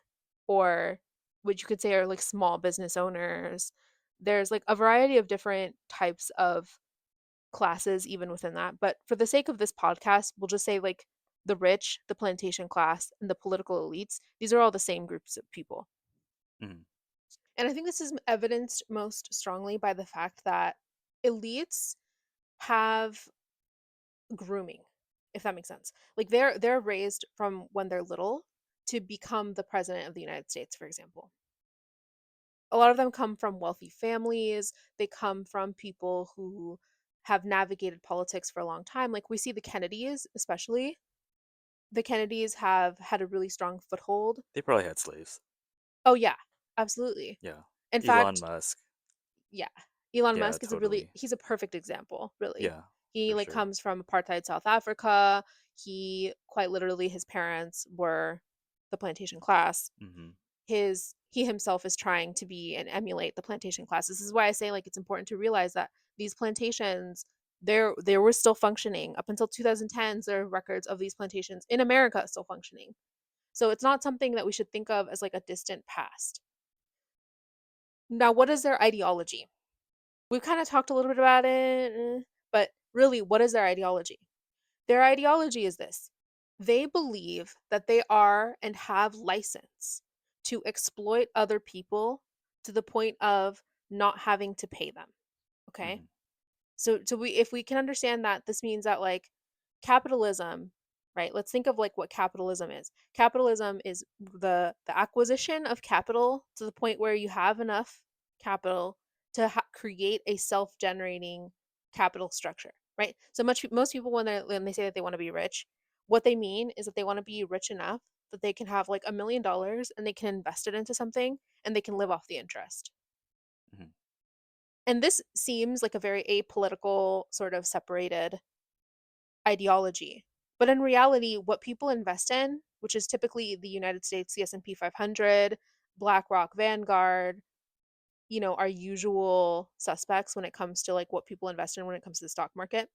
or what you could say are like small business owners. There's like a variety of different types of classes even within that. But for the sake of this podcast, we'll just say like the rich, the plantation class, and the political elites. These are all the same groups of people. Mhm. And I think this is evidenced most strongly by the fact that elites have grooming, if that makes sense. Like they're raised from when they're little to become the president of the United States, for example. A lot of them come from wealthy families. They come from people who have navigated politics for a long time. Like we see the Kennedys, especially. The Kennedys have had a really strong foothold. They probably had slaves. Oh yeah, absolutely. Yeah. In Elon fact, Musk. yeah, Elon Yeah, Musk is a really totally. he's a perfect example, really. Yeah, He for like sure. comes from apartheid South Africa. He quite literally his parents were the plantation class. Mhm. He himself is trying to be and emulate the plantation class. This is why I say like it's important to realize that these plantations they were still functioning up until 2010s. There are records of these plantations in America still functioning. So it's not something that we should think of as like a distant past. Now, what is their ideology? We've kind of talked a little bit about it, but really, what is their ideology? Their ideology is this: they believe that they are and have license to exploit other people to the point of not having to pay them. Okay. Mhm. So we if we can understand that, this means that like capitalism, right? Let's think of like what capitalism is. Capitalism is the acquisition of capital to the point where you have enough capital to create a self-generating capital structure, right? So most people when they say that they want to be rich, what they mean is that they want to be rich enough that they can have like $1 million and they can invest it into something and they can live off the interest. Mhm. And this seems like a very apolitical, sort of separated ideology. But in reality, what people invest in, which is typically the United States, the S&P 500, BlackRock, Vanguard, our usual suspects when it comes to like what people invest in when it comes to the stock market.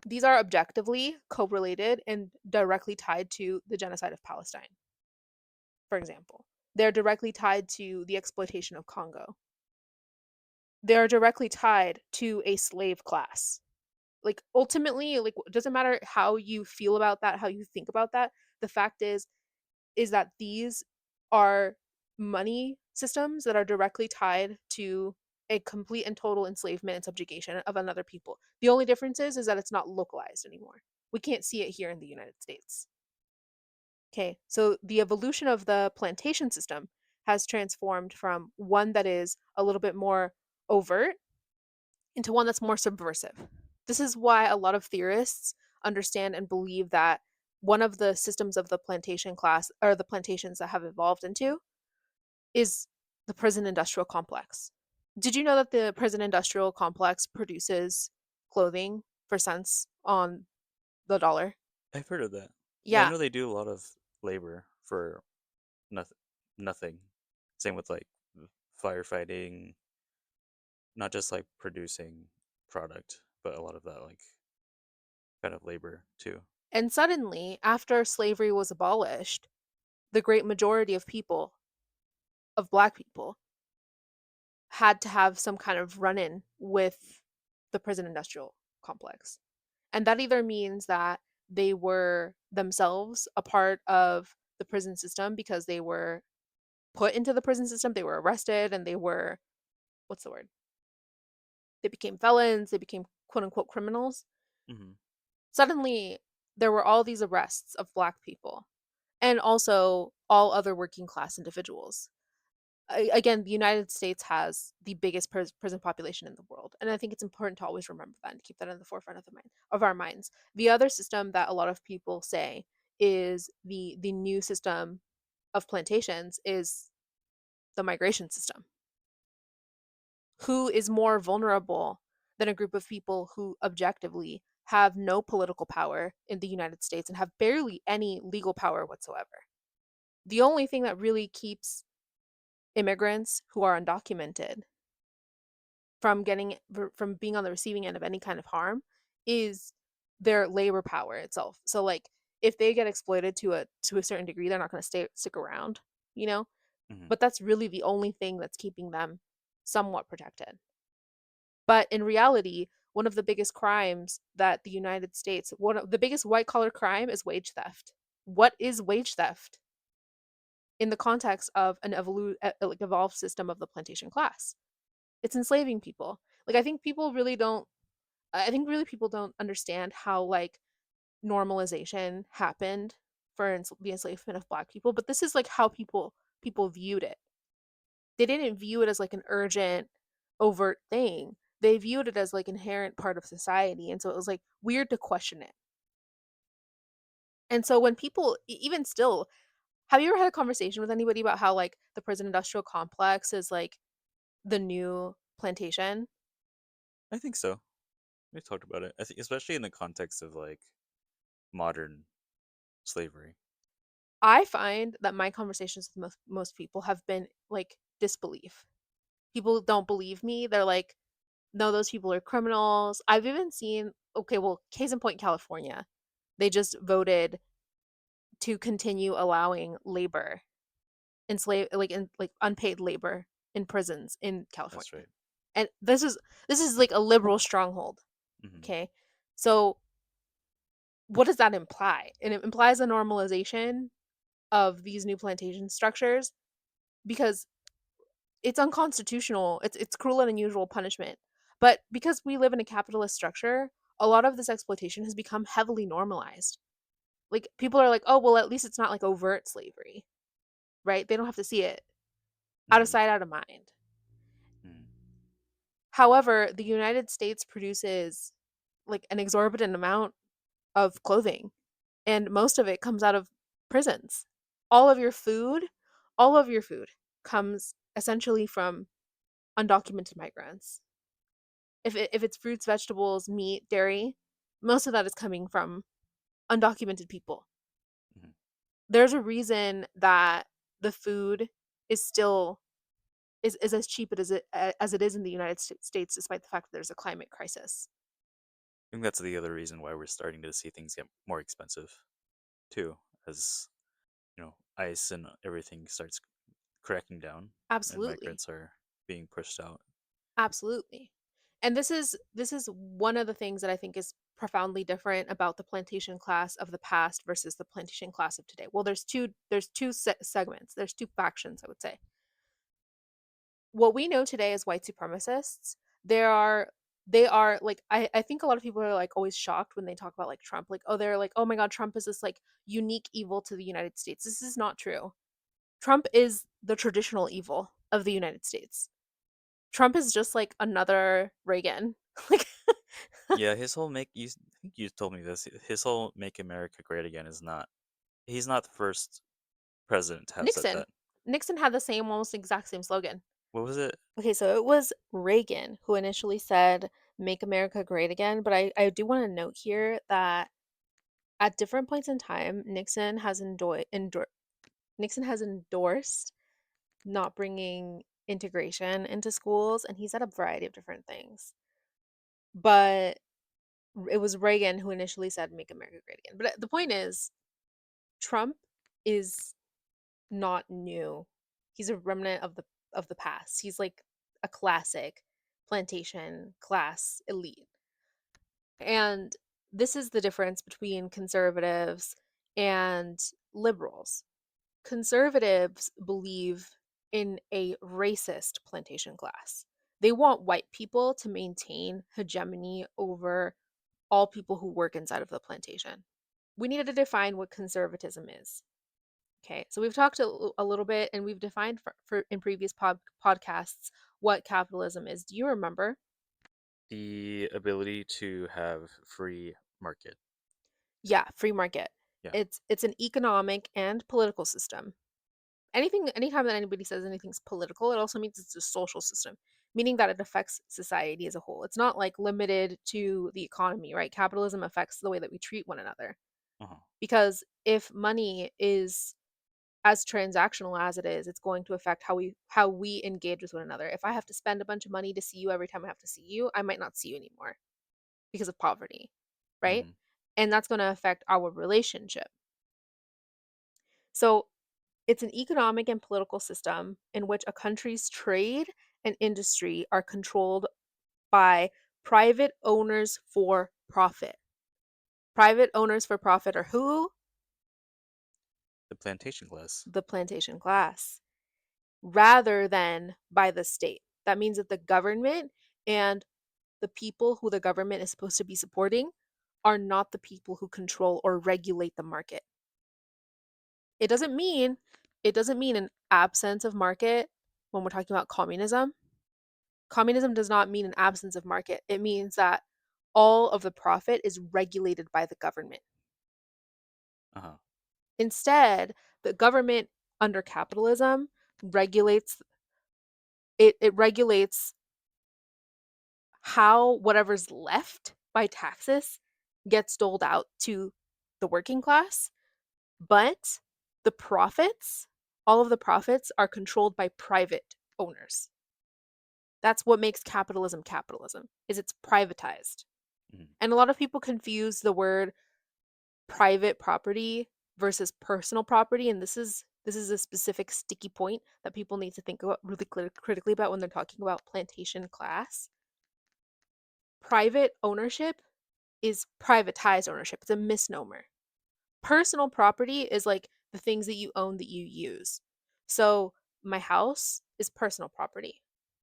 These are objectively correlated and directly tied to the genocide of Palestine, for example. They're directly tied to the exploitation of Congo. They're directly tied to a slave class. Like ultimately, like it doesn't matter how you feel about that, how you think about that. The fact is that these are money systems that are directly tied to a complete and total enslavement and subjugation of another people. The only difference is that it's not localized anymore. We can't see it here in the United States. Okay, so the evolution of the plantation system has transformed from one that is a little bit more overt into one that's more subversive. This is why a lot of theorists understand and believe that one of the systems of the plantation class or the plantations that have evolved into is the prison industrial complex. Did you know that the prison industrial complex produces clothing for cents on the dollar? I've heard of that. Yeah, I Yeah. know they do a lot of labor for nothing. Nothing. Same with like firefighting, not just like producing product, but a lot of that like kind of labor too. And suddenly, after slavery was abolished, the great majority of people, of black people, had to have some kind of run in with the prison industrial complex. And that either means that they were themselves a part of the prison system because they were put into the prison system, they were arrested, and they were, what's the word? They became felons, they became quote unquote criminals, Hmm. suddenly there were all these arrests of black people and also all other working class individuals. Again, the United States has the biggest prison population in the world, and I think it's important to always remember that and keep that in the forefront of the mind of our minds. The other system that a lot of people say is the new system of plantations is the migration system. Who is more vulnerable than a group of people who objectively have no political power in the United States and have barely any legal power whatsoever? The only thing that really keeps immigrants who are undocumented from being on the receiving end of any kind of harm is their labor power itself. So like if they get exploited to a certain degree, they're not going to stick around, you know? Hmm. But that's really the only thing that's keeping them somewhat protected. But in reality, one of the biggest crimes that the United States, one of the biggest white collar crime is wage theft. What is wage theft in the context of an like evolved system of the plantation class? It's enslaving people. Like I think really people don't understand how like normalization happened for the enslavement of black people, but this is like how people viewed it. They didn't view it as like an urgent overt thing. They viewed it as like inherent part of society, and so it was like weird to question it. And so when people even still, have you ever had a conversation with anybody about how like the prison industrial complex is like the new plantation? I think so. We talked about it. I think, especially in the context of like modern slavery. I find that my conversations with most people have been like disbelief. People don't believe me. They're like, no, those people are criminals. I've even seen, okay, well, case in point, California. They just voted to continue allowing labor, in like unpaid labor in prisons in That's California. right. And this is like a liberal stronghold. Hmm. Okay. So what does that imply? And it implies a normalization of these new plantation structures because it's unconstitutional. It's cruel and unusual punishment. But because we live in a capitalist structure, a lot of this exploitation has become heavily normalized. Like people are like, "Oh, well, at least it's not like overt slavery." Right? They don't have to see it. Out of Hmm. sight, out of mind. Hmm. However, the United States produces like an exorbitant amount of clothing, and most of it comes out of prisons. All of your food, all of your food comes essentially from undocumented migrants. If it's fruits, vegetables, meat, dairy, most of that is coming from undocumented people. Hmm. There's a reason that the food is still is as cheap as it is in the United States, despite the fact that there's a climate crisis. I think that's the other reason why we're starting to see things get more expensive too, as ice and everything starts cracking down, and Absolutely. migrants are being pushed out. Absolutely. And this is one of the things that I think is profoundly different about the plantation class of the past versus the plantation class of today. Well, there's two segments. There's two factions, I would say. What we know today as white supremacists, there are they are like I think a lot of people are like always shocked when they talk about like Trump, like, oh, they're like, oh my god, Trump is this like unique evil to the United States. This is not true. Trump is the traditional evil of the United States. Trump is just like another Reagan. Like Yeah, his whole make you I think you told me this. His whole "Make America Great Again" is not. He's not the first president to have said Nixon. that. Nixon had the same almost exact same slogan. What was it? Okay, so it was Reagan who initially said make America great again, but I do want to note here that at different points in time, Nixon has endorsed not bringing integration into schools, and he said a variety of different things. But it was Reagan who initially said make America great again. But the point is, Trump is not new. He's a remnant of the past. He's like a classic plantation class elite. And this is the difference between conservatives and liberals. Conservatives believe in a racist plantation class. They want white people to maintain hegemony over all people who work inside of the plantation. We needed to define what conservatism is. Okay, so we've talked a little bit and we've defined for in previous podcasts what capitalism is. Do you remember? The ability to have free market. Yeah, free market. Yeah. It's an economic and political system. Anytime that anybody says anything's political, it also means it's a social system, meaning that it affects society as a whole. It's not like limited to the economy, right? Capitalism affects the way that we treat one another. Uh-huh. Because if money is as transactional as it is, it's going to affect how we engage with one another. If I have to spend a bunch of money to see you every time I have to see you, I might not see you anymore because of poverty, right? Mm-hmm. And that's going to affect our relationship. So, it's an economic and political system in which a country's trade and industry are controlled by private owners for profit. Private owners for profit are who? The plantation class. The plantation class, rather than by the state. That means that the government and the people who the government is supposed to be supporting are not the people who control or regulate the market. It doesn't mean it doesn't mean an absence of market when we're talking about communism. Communism does not mean an absence of market. It means that all of the profit is regulated by the government. Uh-huh. Instead, the government under capitalism regulates it regulates how whatever's left by taxes gets doled out to the working class, but the profits, all of the profits are controlled by private owners. That's what makes capitalism capitalism, is it's privatized. Mm-hmm. And a lot of people confuse the word private property versus personal property, and this is a specific sticky point that people need to think about really critically about when they're talking about plantation class. Private ownership is privatized ownership. It's a misnomer. Personal property is like the things that you own that you use. So, my house is personal property.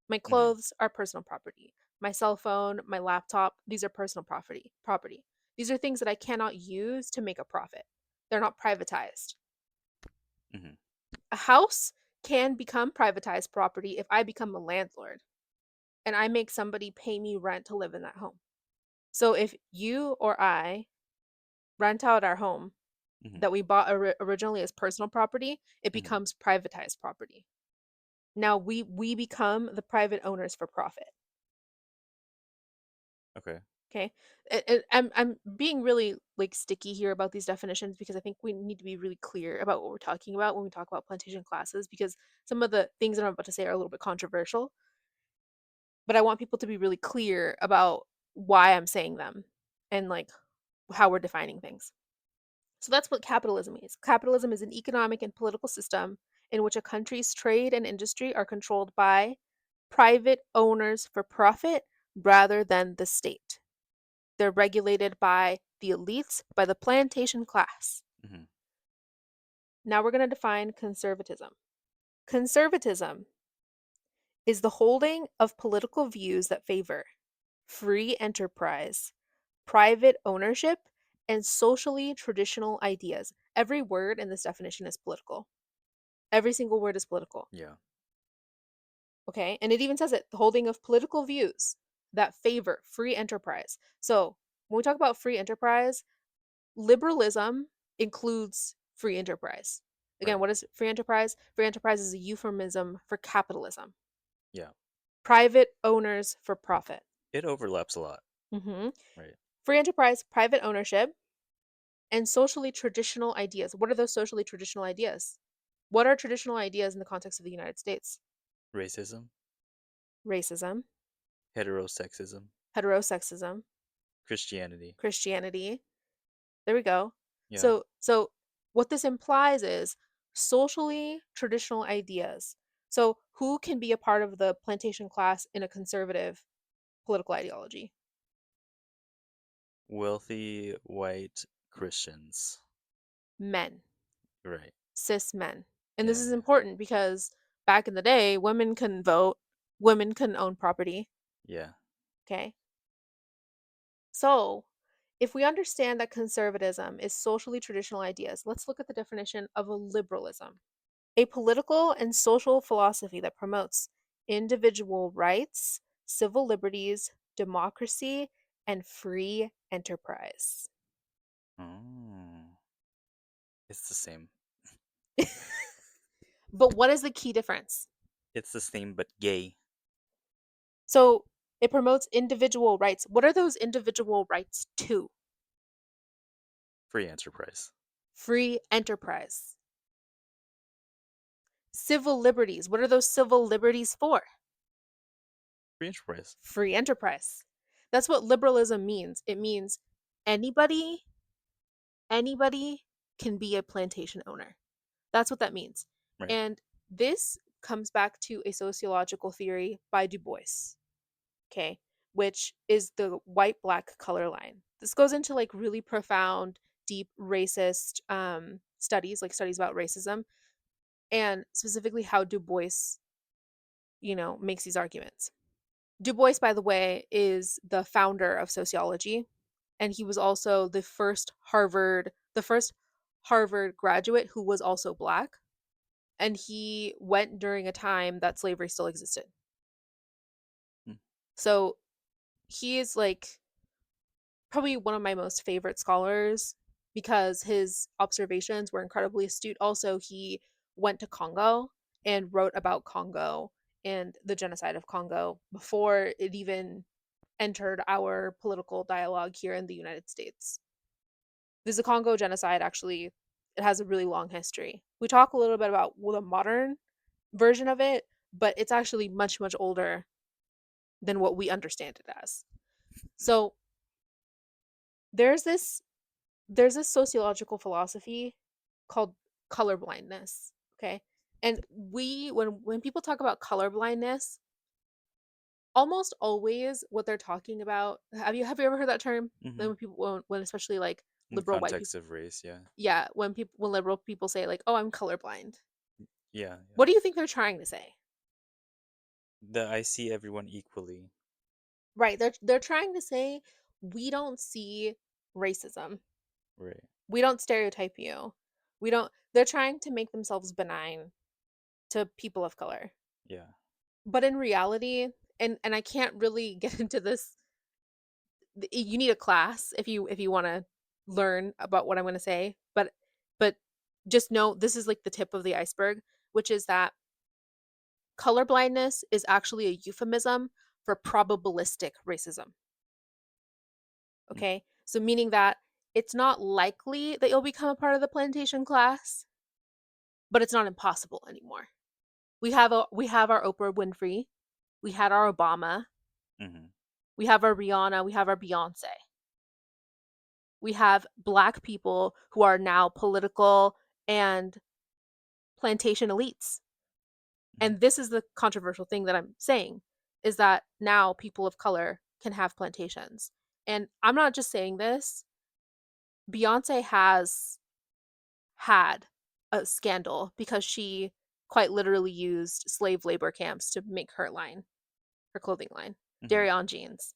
My Mm-hmm. clothes are personal property. My cell phone, my laptop, these are personal property. These are things that I cannot use to make a profit. They're not privatized. Mm-hmm. A house can become privatized property if I become a landlord and I make somebody pay me rent to live in that home. So if you or I rent out our home Mm-hmm. that we bought originally as personal property, it Mm-hmm. becomes privatized property. Now we become the private owners for profit. Okay. Okay, I'm being really like sticky here about these definitions because I think we need to be really clear about what we're talking about when we talk about plantation classes because some of the things that I'm about to say are a little bit controversial, but I want people to be really clear about why I'm saying them and like how we're defining things. So that's what capitalism is. Capitalism is an economic and political system in which a country's trade and industry are controlled by private owners for profit rather than the state. They're regulated by the elites, by the plantation class. Mm-hmm. Now we're going to define conservatism. Conservatism is the holding of political views that favor free enterprise, private ownership, and socially traditional ideas. Every word in this definition is political. Every single word is political. Yeah. Okay. And it even says it the holding of political views that favor free enterprise. So when we talk about free enterprise, liberalism includes free enterprise. Again, Right. what is free enterprise? Free enterprise is a euphemism for capitalism. Yeah. Private owners for profit. It overlaps a lot. Hmm. Right. Free enterprise, private ownership, and socially traditional ideas. What are those socially traditional ideas? What are traditional ideas in the context of the United States? Racism, Racism, heterosexism, heterosexism, Christianity. Christianity. There we go. Yeah. So what this implies is socially traditional ideas. So who can be a part of the plantation class in a conservative political ideology? Wealthy white Christians. Men, Right. cis men. And this Yeah. is Yeah. important because back in the day, women couldn't vote, Women couldn't own property. Yeah. Okay. So, if we understand that conservatism is socially traditional ideas, let's look at the definition of a liberalism: a political and social philosophy that promotes individual rights, civil liberties, democracy, and free enterprise. Oh, it's the same. But what is the key difference? It's the same, but gay. So, it promotes individual rights. What are those individual rights to? Free enterprise. Free enterprise. Civil liberties. What are those civil liberties for? Free enterprise. Free enterprise. That's what liberalism means. It means anybody anybody can be a plantation owner. That's what that means. Right. And this comes back to a sociological theory by Du Bois, okay, which is the white black color line. This goes into like really profound, deep racist studies, like studies about racism, and specifically how Du Bois, makes these arguments. Du Bois, by the way, is the founder of sociology, and he was also the first Harvard graduate who was also black, and he went during a time that slavery still existed. Mm. So he is like probably one of my most favorite scholars because his observations were incredibly astute. Also, he went to Congo and wrote about Congo and the genocide of Congo before it even entered our political dialogue here in the United States. There's a Congo genocide, actually. It has a really long history. We talk a little bit about the modern version of it, but it's actually much, much older than what we understand it as. So there's this there's this sociological philosophy called color blindness. Okay. And when people talk about color blindness, almost always what they're talking about, have you ever heard that term? Mm-hmm. When people when especially like In the liberal white context people, of race, yeah. yeah, when liberal people say like, oh, I'm colorblind, Yeah, yeah. what do you think they're trying to say? The I see everyone equally. Right, they're trying to say we don't see racism, Right. we don't stereotype you, we don't they're trying to make themselves benign to people of color. Yeah. But in reality, and I can't really get into this, you need a class if you want to learn about what I'm going to say, but just know this is like the tip of the iceberg, which is that color blindness is actually a euphemism for probabilistic racism. Mm. Okay? So meaning that it's not likely that you'll become a part of the plantation class, but it's not impossible anymore. We have our Oprah Winfrey, we had our Obama, Mm-hmm. we have our Rihanna, we have our Beyonce. We have black people who are now political and plantation elites. Mm-hmm. And this is the controversial thing that I'm saying, is that now people of color can have plantations. And I'm not just saying this. Beyonce has had a scandal because she quite literally used slave labor camps to make her clothing line, Mm-hmm. Dairy on jeans.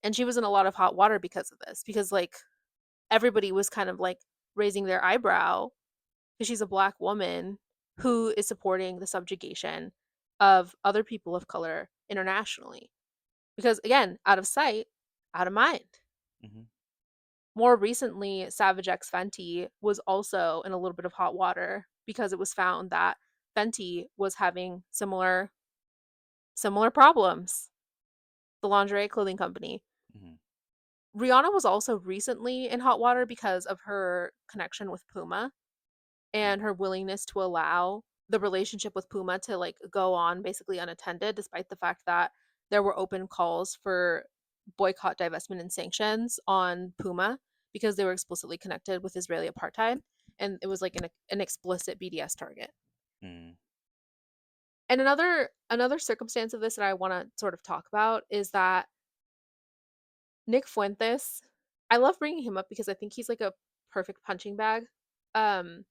And she was in a lot of hot water because of this, because like everybody was kind of like raising their eyebrow because she's a black woman who is supporting the subjugation of other people of color internationally. Because again, out of sight, out of mind. Mm-hmm. More recently, Savage X Fenty was also in a little bit of hot water because it was found that Fenty was having similar problems. The lingerie clothing company. Mm-hmm. Rihanna was also recently in hot water because of her connection with Puma and her willingness to allow the relationship with Puma to like go on basically unattended, despite the fact that there were open calls for boycott, divestment, and sanctions on Puma because they were explicitly connected with Israeli apartheid, and it was like an explicit BDS target. Mm-hmm. And another circumstance of this that I want to sort of talk about is that Nick Fuentes, I love bringing him up because I think he's like a perfect punching bag. Um,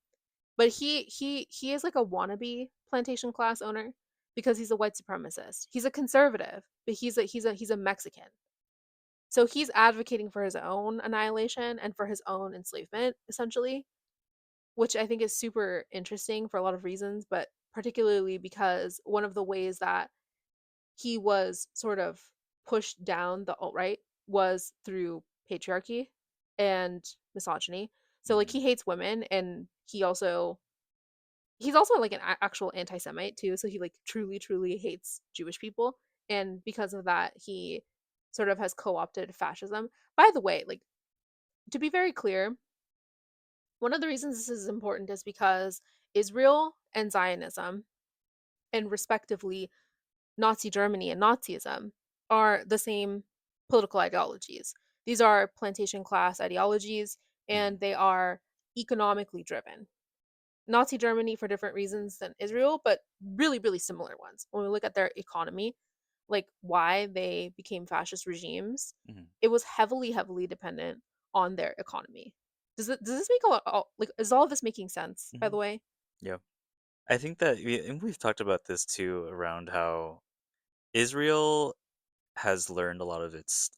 but he is like a wannabe plantation class owner because he's a white supremacist. He's a conservative, but he's a Mexican. So he's advocating for his own annihilation and for his own enslavement, essentially, which I think is super interesting for a lot of reasons, but particularly because one of the ways that he was sort of pushed down the alt right was through patriarchy and misogyny. So like Mm-hmm. he hates women, and he's also like an actual anti-Semite too. So he like truly hates Jewish people, and because of that, he sort of has co-opted fascism. By the way, like, to be very clear, one of the reasons this is important is because Israel and Zionism, and respectively Nazi Germany and Nazism, are the same political ideologies. These are plantation class ideologies, Mm-hmm. and they are economically driven. Nazi Germany for different reasons than Israel, but really similar ones. When we look at their economy, like why they became fascist regimes, Mm-hmm. it was heavily dependent on their economy. Does this make a lot, like, is all of this making sense, by Mm-hmm. the way? Yeah. I think that and we've talked about this too around how Israel has learned a lot of its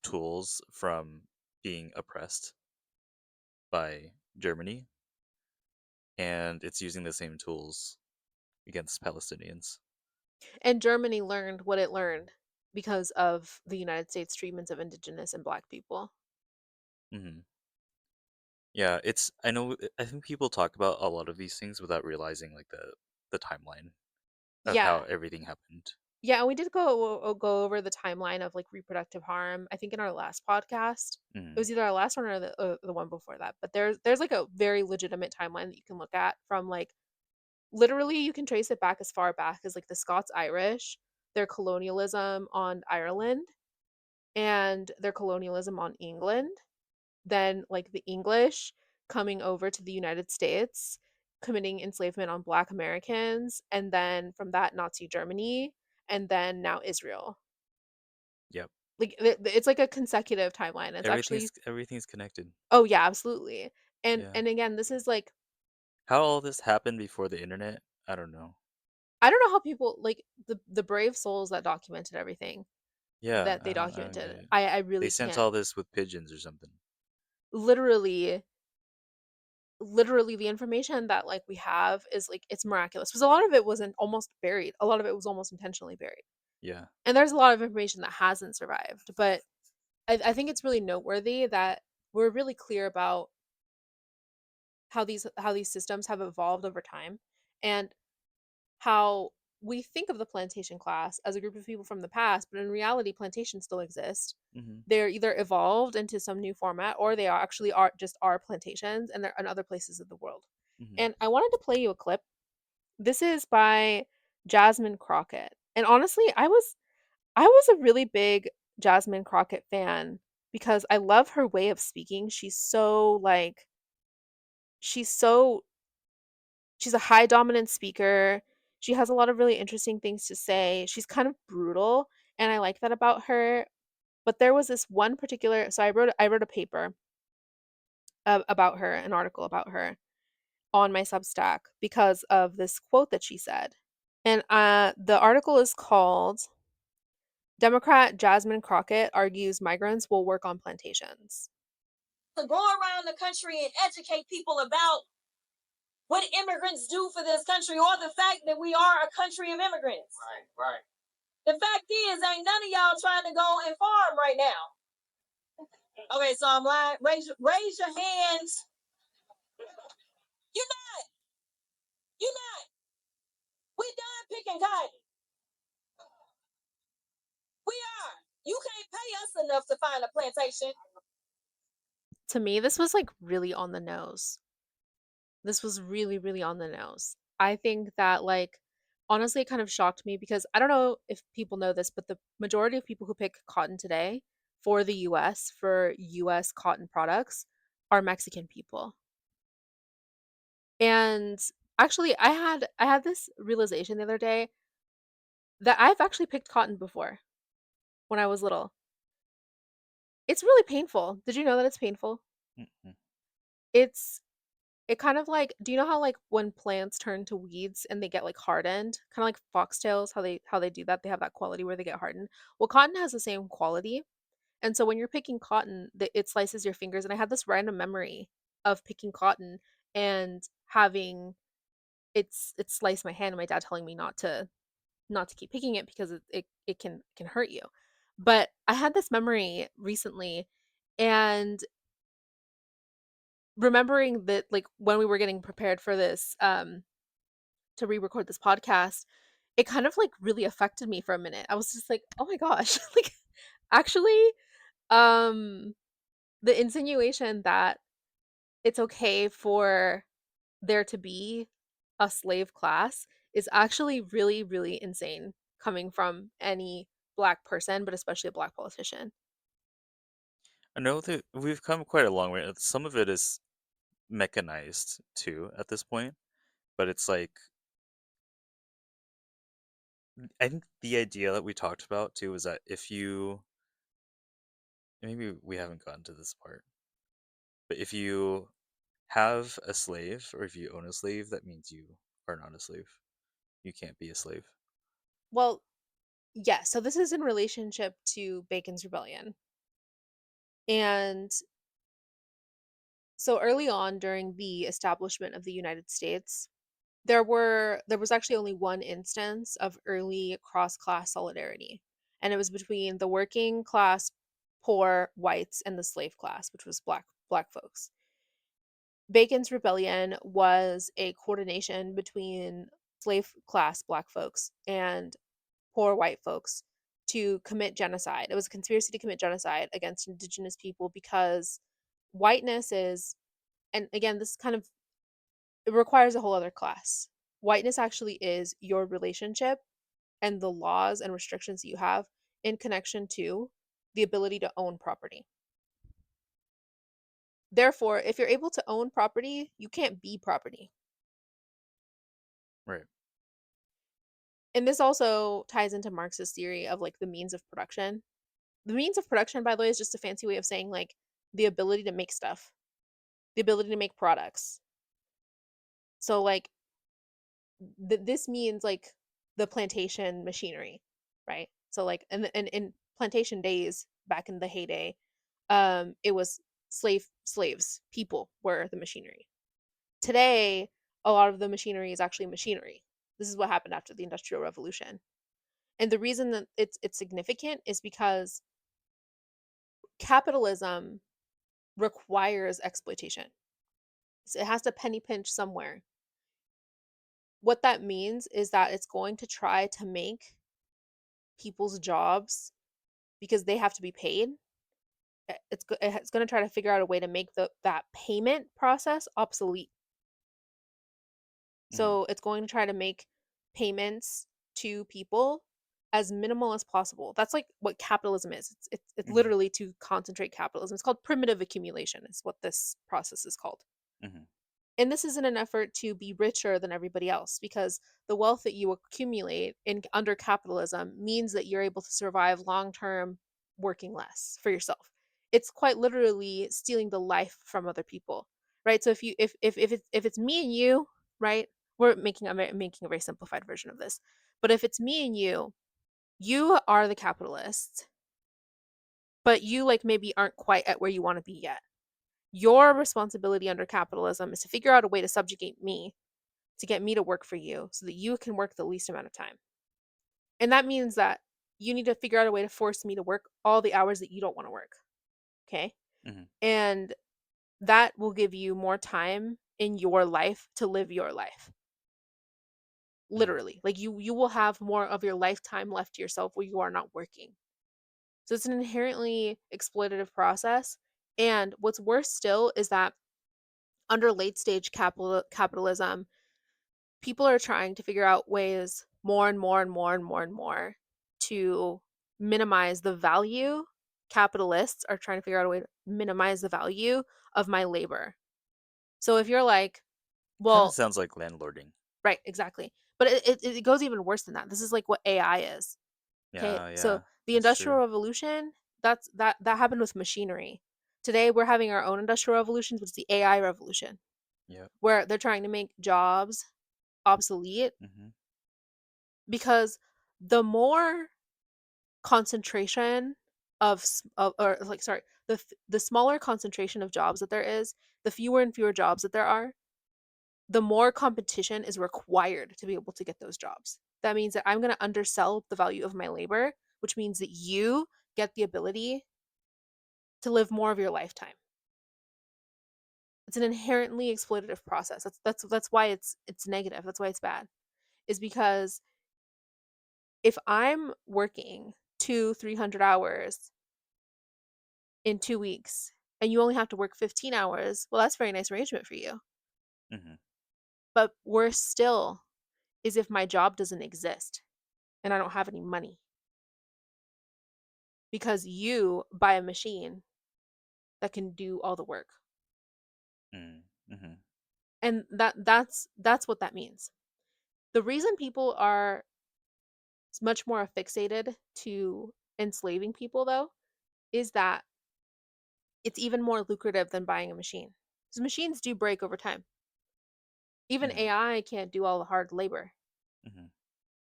tools from being oppressed by Germany, and it's using the same tools against Palestinians. And Germany learned what it learned because of the United States treatments of indigenous and black people. Hmm. Yeah, it's I know I think people talk about a lot of these things without realizing like the timeline of how Yeah. everything happened. Yeah, and we did go over the timeline of like reproductive harm. I think in our last podcast, it Hmm. was either our last one or the one before that. But there's like a very legitimate timeline that you can look at from like literally you can trace it back as far back as like the Scots Irish, their colonialism on Ireland, and their colonialism on England, then like the English coming over to the United States, committing enslavement on Black Americans, and then from that Nazi Germany, and then now Israel. Yep. Like it's like a consecutive timeline. It's actually, Everything's connected. oh yeah, absolutely. And Yeah. and again, this is like, How all this happened before the internet, I don't know. I don't know how people like the brave souls that documented everything Yeah, that they I don't get documented. it. I They really sent can't. all this with pigeons or something. Literally, literally the information that like we have is like it's miraculous because a lot of it wasn't almost buried. A lot of it was almost intentionally buried. Yeah. And there's a lot of information that hasn't survived. But I think it's really noteworthy that we're really clear about how these systems have evolved over time, and how we think of the plantation class as a group of people from the past, but in reality plantations still exist. Hmm. They're either evolved into some new format, or they are actually are just are plantations, and they're in other places of the world. Hmm. And I wanted to play you a clip. This is by Jasmine Crockett. And honestly, I was a really big Jasmine Crockett fan because I love her way of speaking. She's so she's a high dominant speaker. She has a lot of really interesting things to say. She's kind of brutal, and I like that about her. But there was this one particular, so I wrote a paper about her, an article about her on my Substack because of this quote that she said. And the article is called Democrat Jasmine Crockett argues migrants will work on plantations. To go around the country and educate people about what immigrants do for this country, or the fact that we are a country of immigrants. Right, right. The fact is, ain't none of y'all trying to go and farm right now. Okay, so I'm lying. Raise your hands. You're not. You're not. We done picking cotton. We are. You can't pay us enough to find a plantation. To me, this was like really on the nose. This was really on the nose. I think that, like, honestly, it kind of shocked me because I don't know if people know this, but the majority of people who pick cotton today for the US, for US cotton products, are Mexican people. And actually, I had this realization the other day that I've actually picked cotton before when I was little. It's really painful. Did you know that it's painful? Hmm. It's It kind of like, do you know how like when plants turn to weeds and they get like hardened, kind of like foxtails, how they do that, they have that quality where they get hardened. Well, cotton has the same quality. And so when you're picking cotton, it slices your fingers. And I had this random memory of picking cotton and having it sliced my hand, and my dad telling me not to keep picking it because it can hurt you. But I had this memory recently, and remembering that like when we were getting prepared for this to re-record this podcast, it kind of like really affected me for a minute. I was just like, "Oh my gosh." Like actually um the insinuation that it's okay for there to be a slave class is actually really, really insane coming from any black person, but especially a black politician. I know that we've come quite a long way. Some of it is mechanized too at this point, but it's like I think the idea that we talked about too is that if you maybe we haven't gotten to this part, but if you have a slave or if you own a slave, that means you are not a slave. You can't be a slave. Well, yeah, so this is in relationship to Bacon's Rebellion. And so early on during the establishment of the United States, there was actually only one instance of early cross-class solidarity, and it was between the working class poor whites and the slave class, which was black folks. Bacon's Rebellion was a coordination between slave class black folks and poor white folks to commit genocide. It was a conspiracy to commit genocide against indigenous people because whiteness is, and again, this kind of, it requires a whole other class. Whiteness actually is your relationship and the laws and restrictions that you have in connection to the ability to own property. Therefore, if you're able to own property, you can't be property. Right. And this also ties into Marxist theory of like the means of production. The means of production, by the way, is just a fancy way of saying like the ability to make stuff, the ability to make products. So like this means like the plantation machinery, right? So like in plantation days back in the heyday, it was slaves, people were the machinery. Today, a lot of the machinery is actually machinery. This is what happened after the Industrial Revolution. And the reason that it's significant is because capitalism requires exploitation. So it has to penny pinch somewhere. What that means is that it's going to try to make people's jobs, because they have to be paid. It's going to try to figure out a way to make that payment process obsolete. Hmm. So it's going to try to make payments to people as minimal as possible. That's like what capitalism is. It's Hmm. literally to concentrate capitalism. It's called primitive accumulation, is what this process is called. Hmm. And this is in an effort to be richer than everybody else, because the wealth that you accumulate in under capitalism means that you're able to survive long term working less for yourself. It's quite literally stealing the life from other people, right? So if it's me and you, right? We're making a very simplified version of this. But if it's me and you are the capitalist, but you like maybe aren't quite at where you want to be yet. Your responsibility under capitalism is to figure out a way to subjugate me, to get me to work for you so that you can work the least amount of time. And that means that you need to figure out a way to force me to work all the hours that you don't want to work. Okay. Hmm. And that will give you more time in your life to live your life. Hmm. Literally. Like you will have more of your lifetime left to yourself where you are not working. So it's an inherently exploitative process. And what's worse still is that under late stage capitalism, people are trying to figure out ways more and more and more and more and more to minimize the value. Capitalists are trying to figure out a way to minimize the value of my labor. So if you're like, Kind of well, sounds like landlording. right, exactly. But it goes even worse than that. This is like what AI is. Okay. Yeah, So yeah, the that's Industrial true. Revolution, that happened with machinery. Today we're having our own industrial revolutions, which is the AI revolution. Yep. where they're trying to make jobs obsolete, Mm-hmm. because the more concentration or like, sorry, the smaller concentration of jobs that there is, the fewer and fewer jobs that there are, the more competition is required to be able to get those jobs. That means that I'm going to undersell the value of my labor, which means that you get the ability to live more of your lifetime. It's an inherently exploitative process. That's why it's negative. That's why it's bad. Is because if I'm working 200-300 hours in 2 weeks and you only have to work 15 hours, well, that's a very nice arrangement for you. Mm-hmm. But worse still is if my job doesn't exist and I don't have any money because you buy a machine that can do all the work. Mm-hmm. And that's what that means. The reason people are much more fixated to enslaving people, though, is that it's even more lucrative than buying a machine. Because machines do break over time. Even Mm-hmm. AI can't do all the hard labor. Mm-hmm.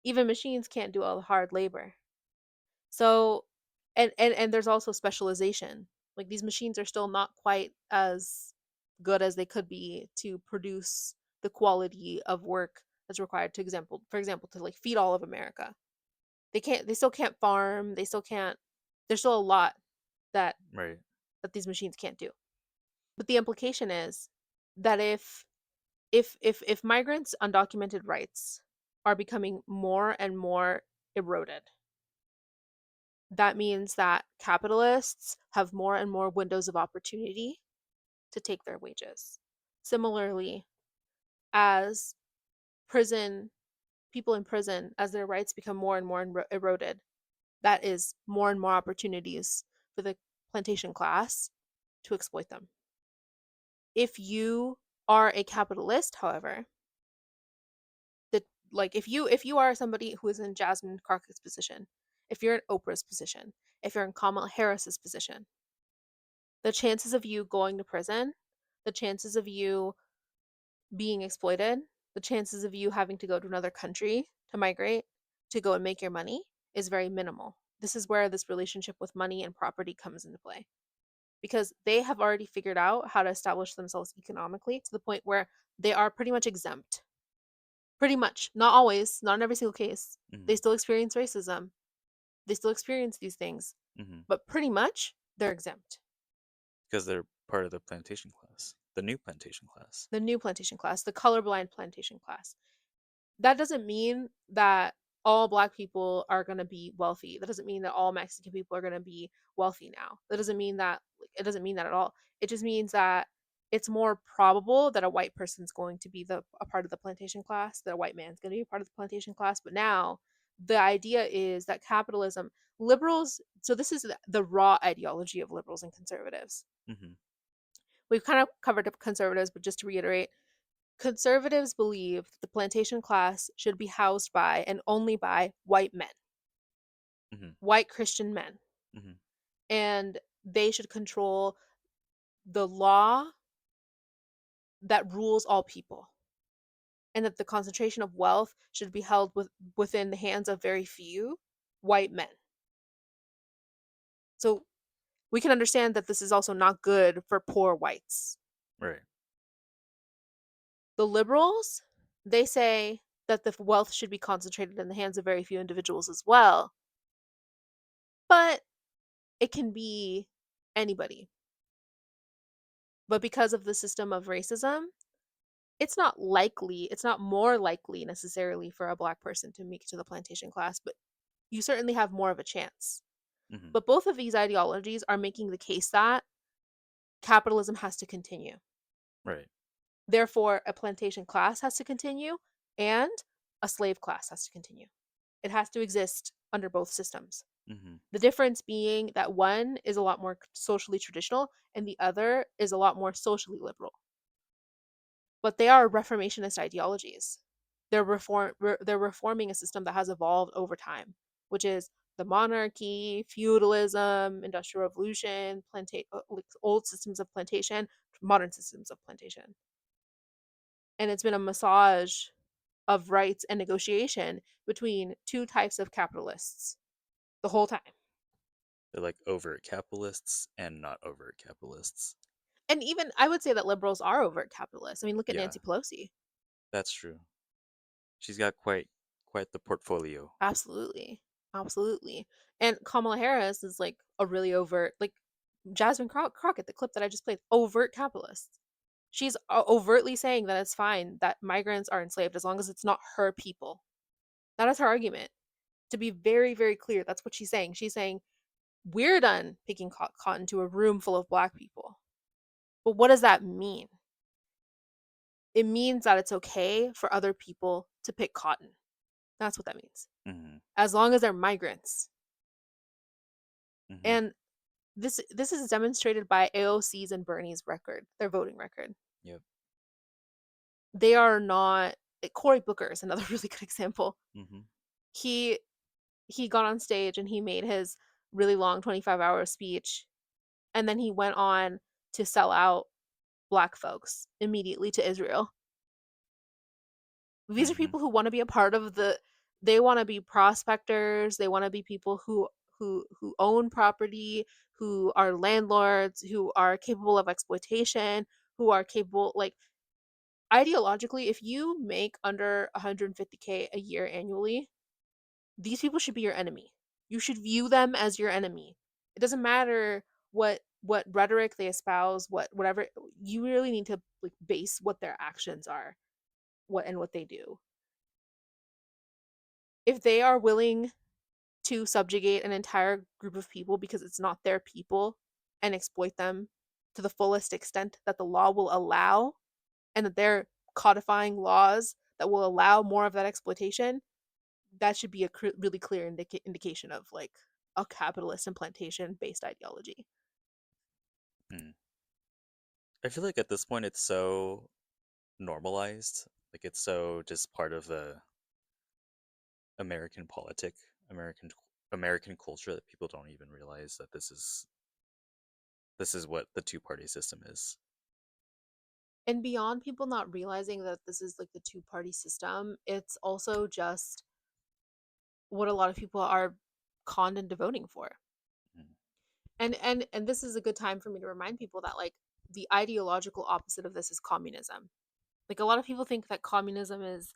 Even machines can't do all the hard labor. So, and there's also specialization. Like, these machines are still not quite as good as they could be to produce the quality of work that's required to example for example to like feed all of America. They still can't farm, they still can't there's still a lot that Right. these machines can't do. But the implication is that if migrants' undocumented rights are becoming more and more eroded, that means that capitalists have more and more windows of opportunity to take their wages. Similarly, as prison people in prison, as their rights become more and more eroded, that is more and more opportunities for the plantation class to exploit them. If you are a capitalist, however, that like if you are somebody who is in Jasmine Crocket's position, if you're in Oprah's position, if you're in Kamala Harris's position, the chances of you going to prison, the chances of you being exploited, the chances of you having to go to another country to migrate to go and make your money is very minimal. This is where this relationship with money and property comes into play, because they have already figured out how to establish themselves economically to the point where they are pretty much exempt. Pretty much. Not always, not in every single case. They Mm-hmm. still experience racism. They still experience these things, Mm-hmm. but pretty much they're exempt. Because they're part of the plantation class, the new plantation class. The new plantation class, the colorblind plantation class. That doesn't mean that all black people are going to be wealthy. That doesn't mean that all Mexican people are going to be wealthy now. That doesn't mean that it doesn't mean that at all. It just means that it's more probable that a white person's going to be a part of the plantation class, that a white man's going to be a part of the plantation class. But now the idea is that capitalism, liberals, so this is the raw ideology of liberals and conservatives. Mm-hmm. We've kind of covered up conservatives, but just to reiterate, conservatives believe that the plantation class should be housed by and only by white men, Mm-hmm. white Christian men, Mm-hmm. and they should control the law that rules all people, and that the concentration of wealth should be held within the hands of very few white men. So we can understand that this is also not good for poor whites. Right. The liberals, they say that the wealth should be concentrated in the hands of very few individuals as well, but it can be anybody. But because of the system of racism, it's not more likely necessarily for a black person to make it to the plantation class, but you certainly have more of a chance. Mm-hmm. But both of these ideologies are making the case that capitalism has to continue. Right. Therefore, a plantation class has to continue and a slave class has to continue. It has to exist under both systems. Mm-hmm. The difference being that one is a lot more socially traditional and the other is a lot more socially liberal. But they are reformationist ideologies. They're reforming a system that has evolved over time, which is the monarchy, feudalism, industrial revolution, like old systems of plantation, modern systems of plantation. and it's been a massage of rights and negotiation between two types of capitalists the whole time. They're like overt capitalists and not overt capitalists. And even I would say that liberals are overt capitalists. I mean, look at Yeah, Nancy Pelosi. that's true. She's got quite the portfolio. Absolutely. Absolutely. And Kamala Harris is like a really overt, like Jasmine Crockett, the clip that I just played, overt capitalist. She's overtly saying that it's fine that migrants are enslaved as long as it's not her people. That is her argument. To be very, very clear, that's what she's saying. She's saying, we're done picking cotton to a room full of black people. But what does that mean? It means that it's okay for other people to pick cotton. That's what that means. Hmm. As long as they're migrants. Hmm. And this is demonstrated by AOC's and Bernie's record, their voting record. Yep. They are not. Cory Booker is another really good example. Hmm. He he got on stage and he made his really long 25-hour speech, and then he went on to sell out black folks immediately to Israel. These are Hmm. people who want to be a part of the. They want to be prospectors. They want to be people who own property, who are landlords, who are capable of exploitation, who are capable, like, ideologically, if you make under 150K a year annually, these people should be your enemy. You should view them as your enemy. It doesn't matter what rhetoric they espouse, whatever. You really need to, like, base what their actions are, what they do. If they are willing to subjugate an entire group of people because it's not their people and exploit them to the fullest extent that the law will allow, and that they're codifying laws that will allow more of that exploitation, that should be a really clear indication of, like, a capitalist and plantation based ideology. Mm. I feel like at this point it's so normalized, like it's so just part of the American politic, American American culture that people don't even realize that this is what the two-party system is. And beyond people not realizing that this is like the two-party system, it's also just what a lot of people are conned into voting for. Mm. And this is a good time for me to remind people that, like, the ideological opposite of this is communism. Like, a lot of people think that communism is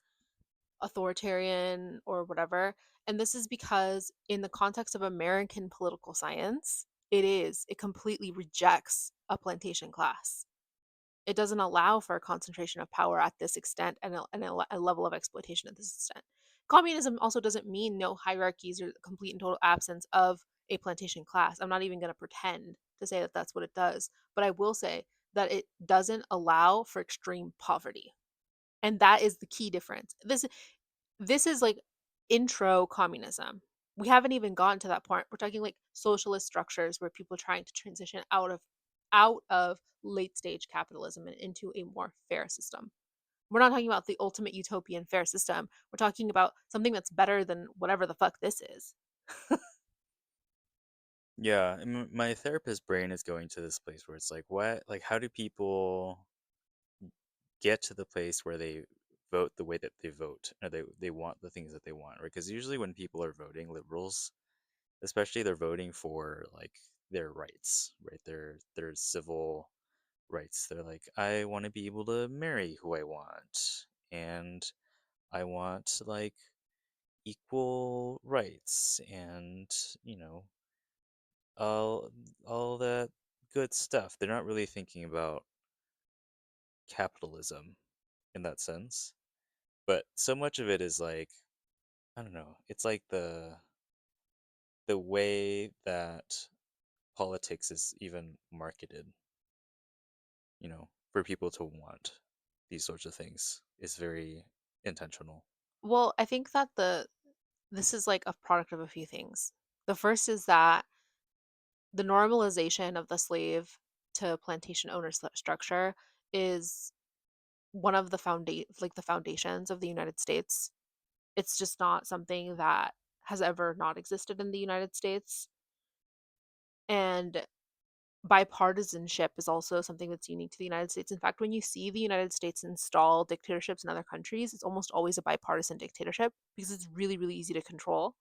authoritarian or whatever, and this is because in the context of American political science, it completely rejects a plantation class. It doesn't allow for a concentration of power at this extent, and a level of exploitation at this extent. Communism also doesn't mean no hierarchies or complete and total absence of a plantation class. I'm not even going to pretend to say that that's what it does, but I will say that it doesn't allow for extreme poverty. And that is the key difference. This is like intro communism. We haven't even gotten to that point. We're talking like socialist structures where people are trying to transition out of late stage capitalism and into a more fair system. We're not talking about the ultimate utopian fair system. We're talking about something that's better than whatever the fuck this is. Yeah, and my therapist brain is going to this place where it's like, what? Like, how do people get to the place where they vote the way that they vote, or they want the things that they want, right? Because usually when people are voting, liberals, especially, they're voting for like their rights, right? Their civil rights. They're like, I want to be able to marry who I want, and I want like equal rights, and you know, all all that good stuff. They're not really thinking about capitalism in that sense. But so much of it is like, I don't know, it's like the way that politics is even marketed, for people to want these sorts of things is very intentional. Well, I think that this is like a product of a few things. The first is that the normalization of the slave to plantation owner structure is one of the foundations of the United States. It's just not something that has ever not existed in the United States. And bipartisanship is also something that's unique to the United States. In fact, when you see the United States install dictatorships in other countries, it's almost always a bipartisan dictatorship because it's really, really easy to control.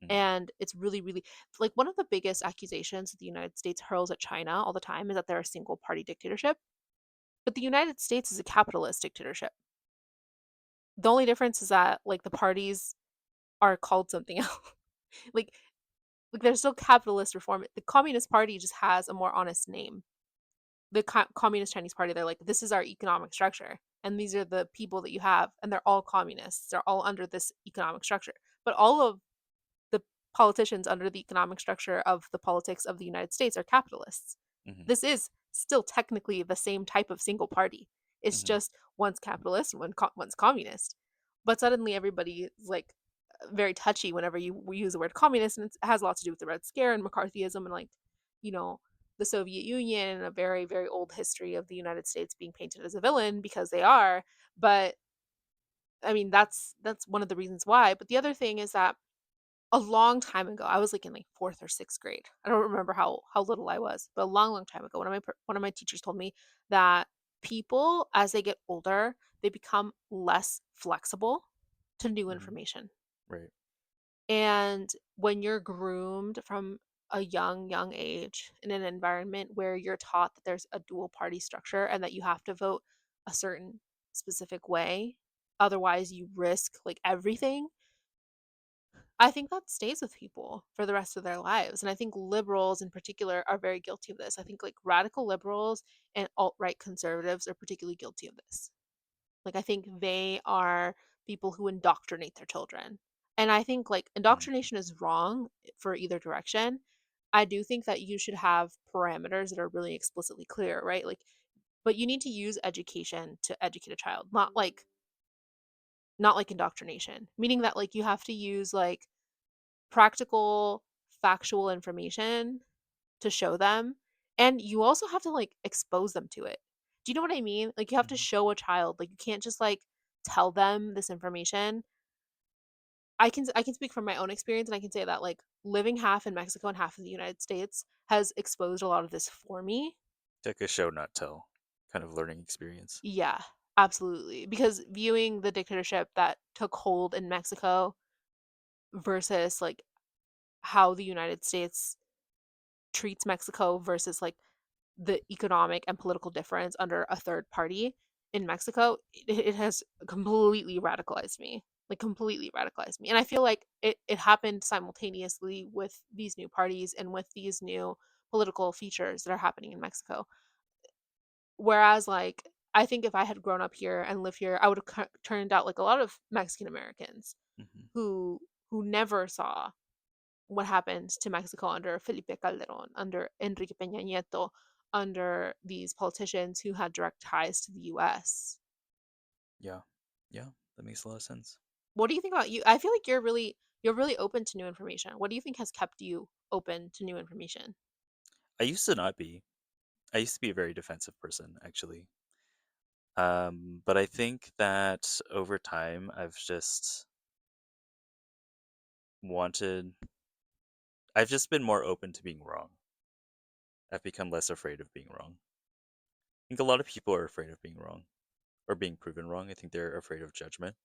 Mm-hmm. And it's really, really like one of the biggest accusations that the United States hurls at China all the time is that they're a single party dictatorship. But the United States is a capitalist dictatorship. The only difference is that like the parties are called something else. like like there's still capitalist reform. The Communist Party just has a more honest name. The Communist Chinese Party, they're like, this is our economic structure, and these are the people that you have, and they're all communists. They're all under this economic structure. But all of the politicians under the economic structure of the politics of the United States are capitalists. Mm-hmm. This is still technically the same type of single party. It's Mm-hmm. just one's capitalist and one's communist. But suddenly everybody is like very touchy whenever we use the word communist, and it has a lot to do with the Red Scare and McCarthyism and like, you know, the Soviet Union and a very, very old history of the United States being painted as a villain because they are. But I mean, that's one of the reasons why. But the other thing is that a long time ago, I was like in like fourth or sixth grade. I don't remember how little I was, but a long, long time ago, one of my teachers told me that people, as they get older, they become less flexible to new Mm-hmm. information. Right. And when you're groomed from a young, young age in an environment where you're taught that there's a dual party structure and that you have to vote a certain specific way, otherwise you risk like everything. I think that stays with people for the rest of their lives. And I think liberals in particular are very guilty of this. I think like radical liberals and alt right conservatives are particularly guilty of this. Like, I think they are people who indoctrinate their children. And I think like Mm-hmm. indoctrination is wrong for either direction. I do think that you should have parameters that are really explicitly clear, right? Like, but you need to use education to educate a child, not like indoctrination, meaning that like you have to use like practical, factual information to show them. And you also have to like expose them to it. Do you know what I mean? Like you have to Mm-hmm. show a child. Like you can't just like tell them this information. I can speak from my own experience and I can say that like living half in Mexico and half in the United States has exposed a lot of this for me. Like a show, not tell kind of learning experience. Yeah, absolutely. Because viewing the dictatorship that took hold in Mexico versus like how the United States treats Mexico versus like the economic and political difference under a third party in Mexico, it has completely radicalized me. Like completely radicalized me. And I feel like it happened simultaneously with these new parties and with these new political features that are happening in Mexico. Whereas like I think if I had grown up here and lived here, I would have turned out like a lot of Mexican Americans Mm-hmm. who never saw what happened to Mexico under Felipe Calderon, under Enrique Peña Nieto, under these politicians who had direct ties to the US. Yeah. Yeah. That makes a lot of sense. What do you think about you? I feel like you're really open to new information. What do you think has kept you open to new information? I used to not be. I used to be a very defensive person, actually. But I think that over time, wanted, I've just been more open to being wrong. I've become less afraid of being wrong. I think a lot of people are afraid of being wrong or being proven wrong. I think they're afraid of judgment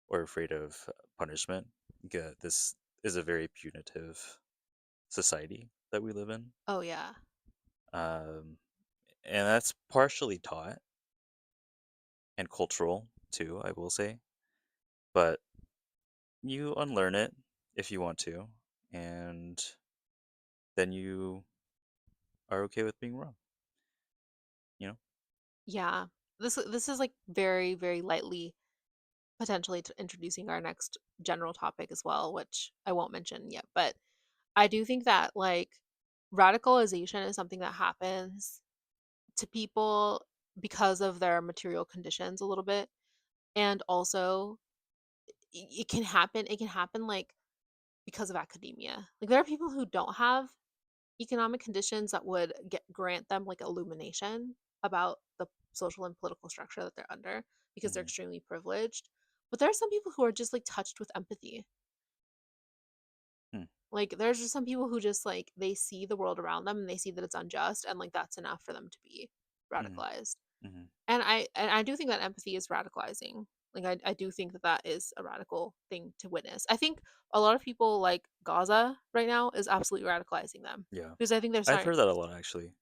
or afraid of punishment. Yeah, this is a very punitive society that we live in. Oh yeah. Um, and that's partially taught and cultural too, I will say. But you unlearn it if you want to, and then you are okay with being wrong, you know? Yeah. This is like very very lightly potentially introducing our next general topic as well, which I won't mention yet, but I do think that like radicalization is something that happens to people because of their material conditions a little bit. And also it can happen like because of academia. Like there are people who don't have economic conditions that would grant them like illumination about the social and political structure that they're under because they're Hmm. extremely privileged. But there are some people who are just like touched with empathy. Hmm. Like, there's just some people who just, like, they see the world around them and they see that it's unjust, and, like, that's enough for them to be Mm-hmm. radicalized. Mm-hmm. And I do think that empathy is radicalizing. Like, I do think that that is a radical thing to witness. I think a lot of people like Gaza right now is absolutely radicalizing them Yeah. because I think they're I've starting. heard that a lot, actually.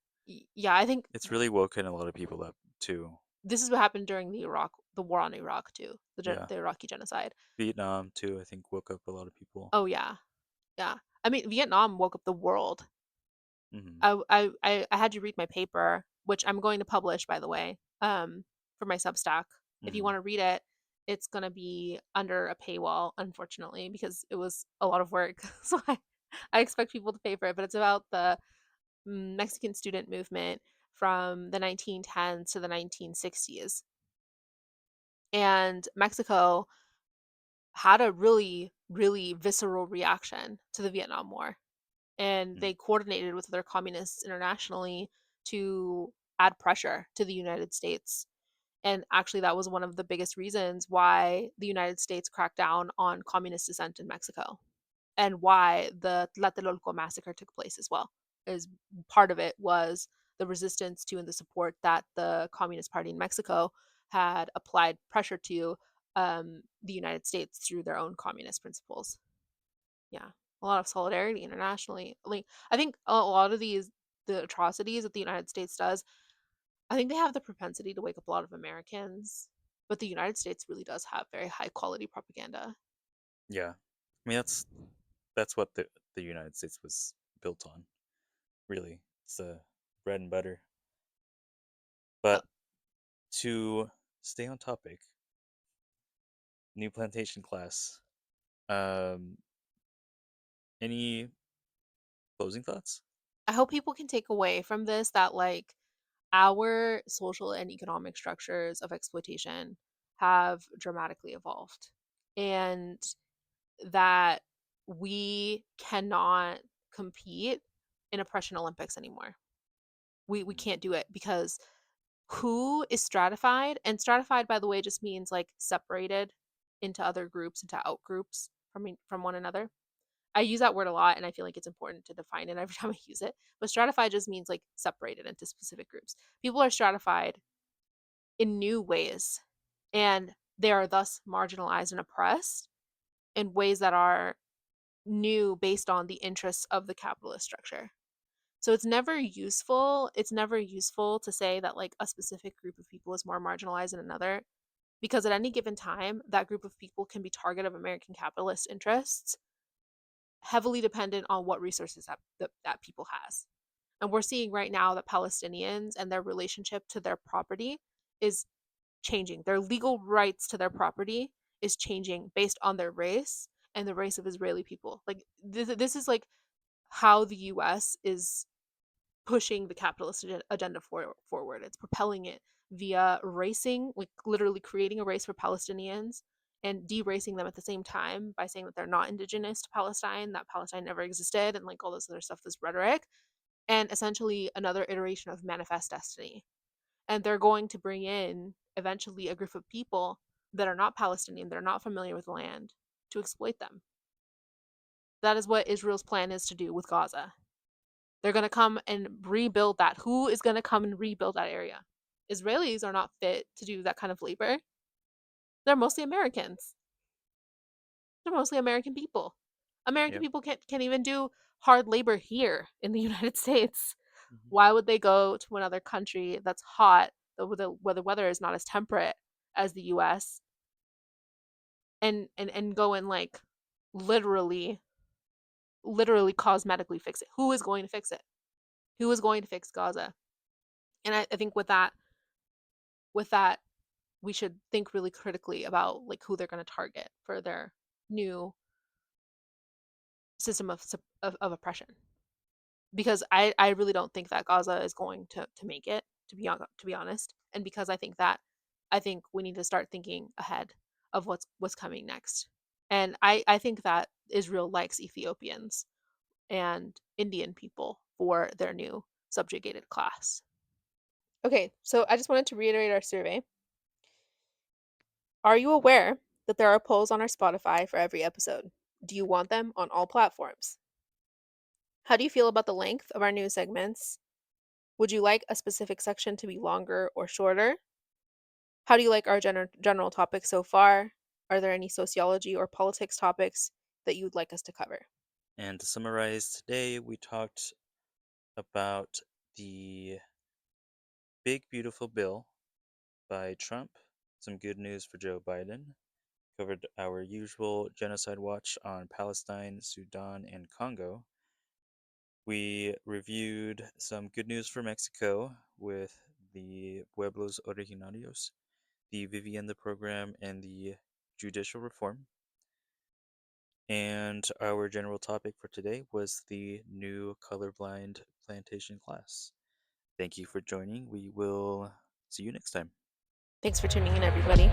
Yeah, I think It's really woken a lot of people up, too. this is what happened during the war on Iraq too, Yeah. the Iraqi genocide. Vietnam, too, I think woke up a lot of people. Oh yeah, yeah. I mean, Vietnam woke up the world. Mm-hmm. I had you read my paper, which I'm going to publish, by the way, for my Substack. If you Mm-hmm. want to read it, it's gonna be under a paywall, unfortunately, because it was a lot of work. So I expect people to pay for it. But it's about the Mexican student movement from the 1910s to the 1960s, and Mexico had a really, really visceral reaction to the Vietnam War, and they coordinated with other communists internationally to add pressure to the United States. And actually, that was one of the biggest reasons why the United States cracked down on communist dissent in Mexico, and why the Tlatelolco massacre took place as well. Is part of it was the resistance to and the support that the Communist Party in Mexico had applied pressure to the United States through their own communist principles. Yeah, a lot of solidarity internationally. Like, I think a lot of the atrocities that the United States does, I think they have the propensity to wake up a lot of Americans, but the United States really does have very high quality propaganda. Yeah. I mean, that's what the United States was built on, really. It's the bread and butter. Uh, But to stay on topic, new plantation class. Um, any closing thoughts? I hope people can take away from this that, like, our social and economic structures of exploitation have dramatically evolved, and that we cannot compete in oppression Olympics anymore. We Mm, can't do it because who is stratified, and stratified, by the way, just means like separated into other groups, into out groups from one another. I use that word a lot and I feel like it's important to define it every time I use it. But stratified just means like separated into specific groups. People are stratified in new ways, and they are thus marginalized and oppressed in ways that are new based on the interests of the capitalist structure. So it's never useful to say that like a specific group of people is more marginalized than another, because at any given time that group of people can be target of American capitalist interests, heavily dependent on what resources that people has. And we're seeing right now that Palestinians and their relationship to their property is changing. Their legal rights to their property is changing based on their race and the race of Israeli people. Like, this is like how the US is pushing the capitalist agenda forward. It's propelling it via racing, like literally creating a race for Palestinians and deracing them at the same time by saying that they're not indigenous to Palestine, that Palestine never existed, and like all this other stuff, this rhetoric, and essentially another iteration of manifest destiny. And they're going to bring in eventually a group of people that are not Palestinian, that are not familiar with the land, to exploit them. That is what Israel's plan is to do with Gaza. They're going to come and rebuild that. Who is going to come and rebuild that area? Israelis are not fit to do that kind of labor. They're mostly Americans. They're mostly American people. American yep. people can't even do hard labor here in the United States. Hmm. Why would they go to another country that's hot, where the weather is not as temperate as the US, and go and like literally literally cosmetically fix it? Who is going to fix it? Who is going to fix Gaza? And I think with that we should think really critically about like who they're going to target for their new system of oppression, because I really don't think that Gaza is going to make it, to be honest, and because I think we need to start thinking ahead of what's coming next. And I think that Israel likes Ethiopians and Indian people for their new subjugated class. Okay, so I just wanted to reiterate our survey. Are you aware that there are polls on our Spotify for every episode? Do you want them on all platforms? How do you feel about the length of our news segments? Would you like a specific section to be longer or shorter? How do you like our general topics so far? Are there any sociology or politics topics that you would like us to cover? And to summarize, today we talked about the Big Beautiful Bill by Trump, some good news for Joe Biden, covered our usual genocide watch on Palestine, Sudan, and Congo. We reviewed some good news for Mexico with the Pueblos Originarios, the Vivienda program, and the Judicial Reform. And our general topic for today was the new Colorblind Plantation class. Thank you for joining. We will see you next time. Thanks for tuning in, everybody.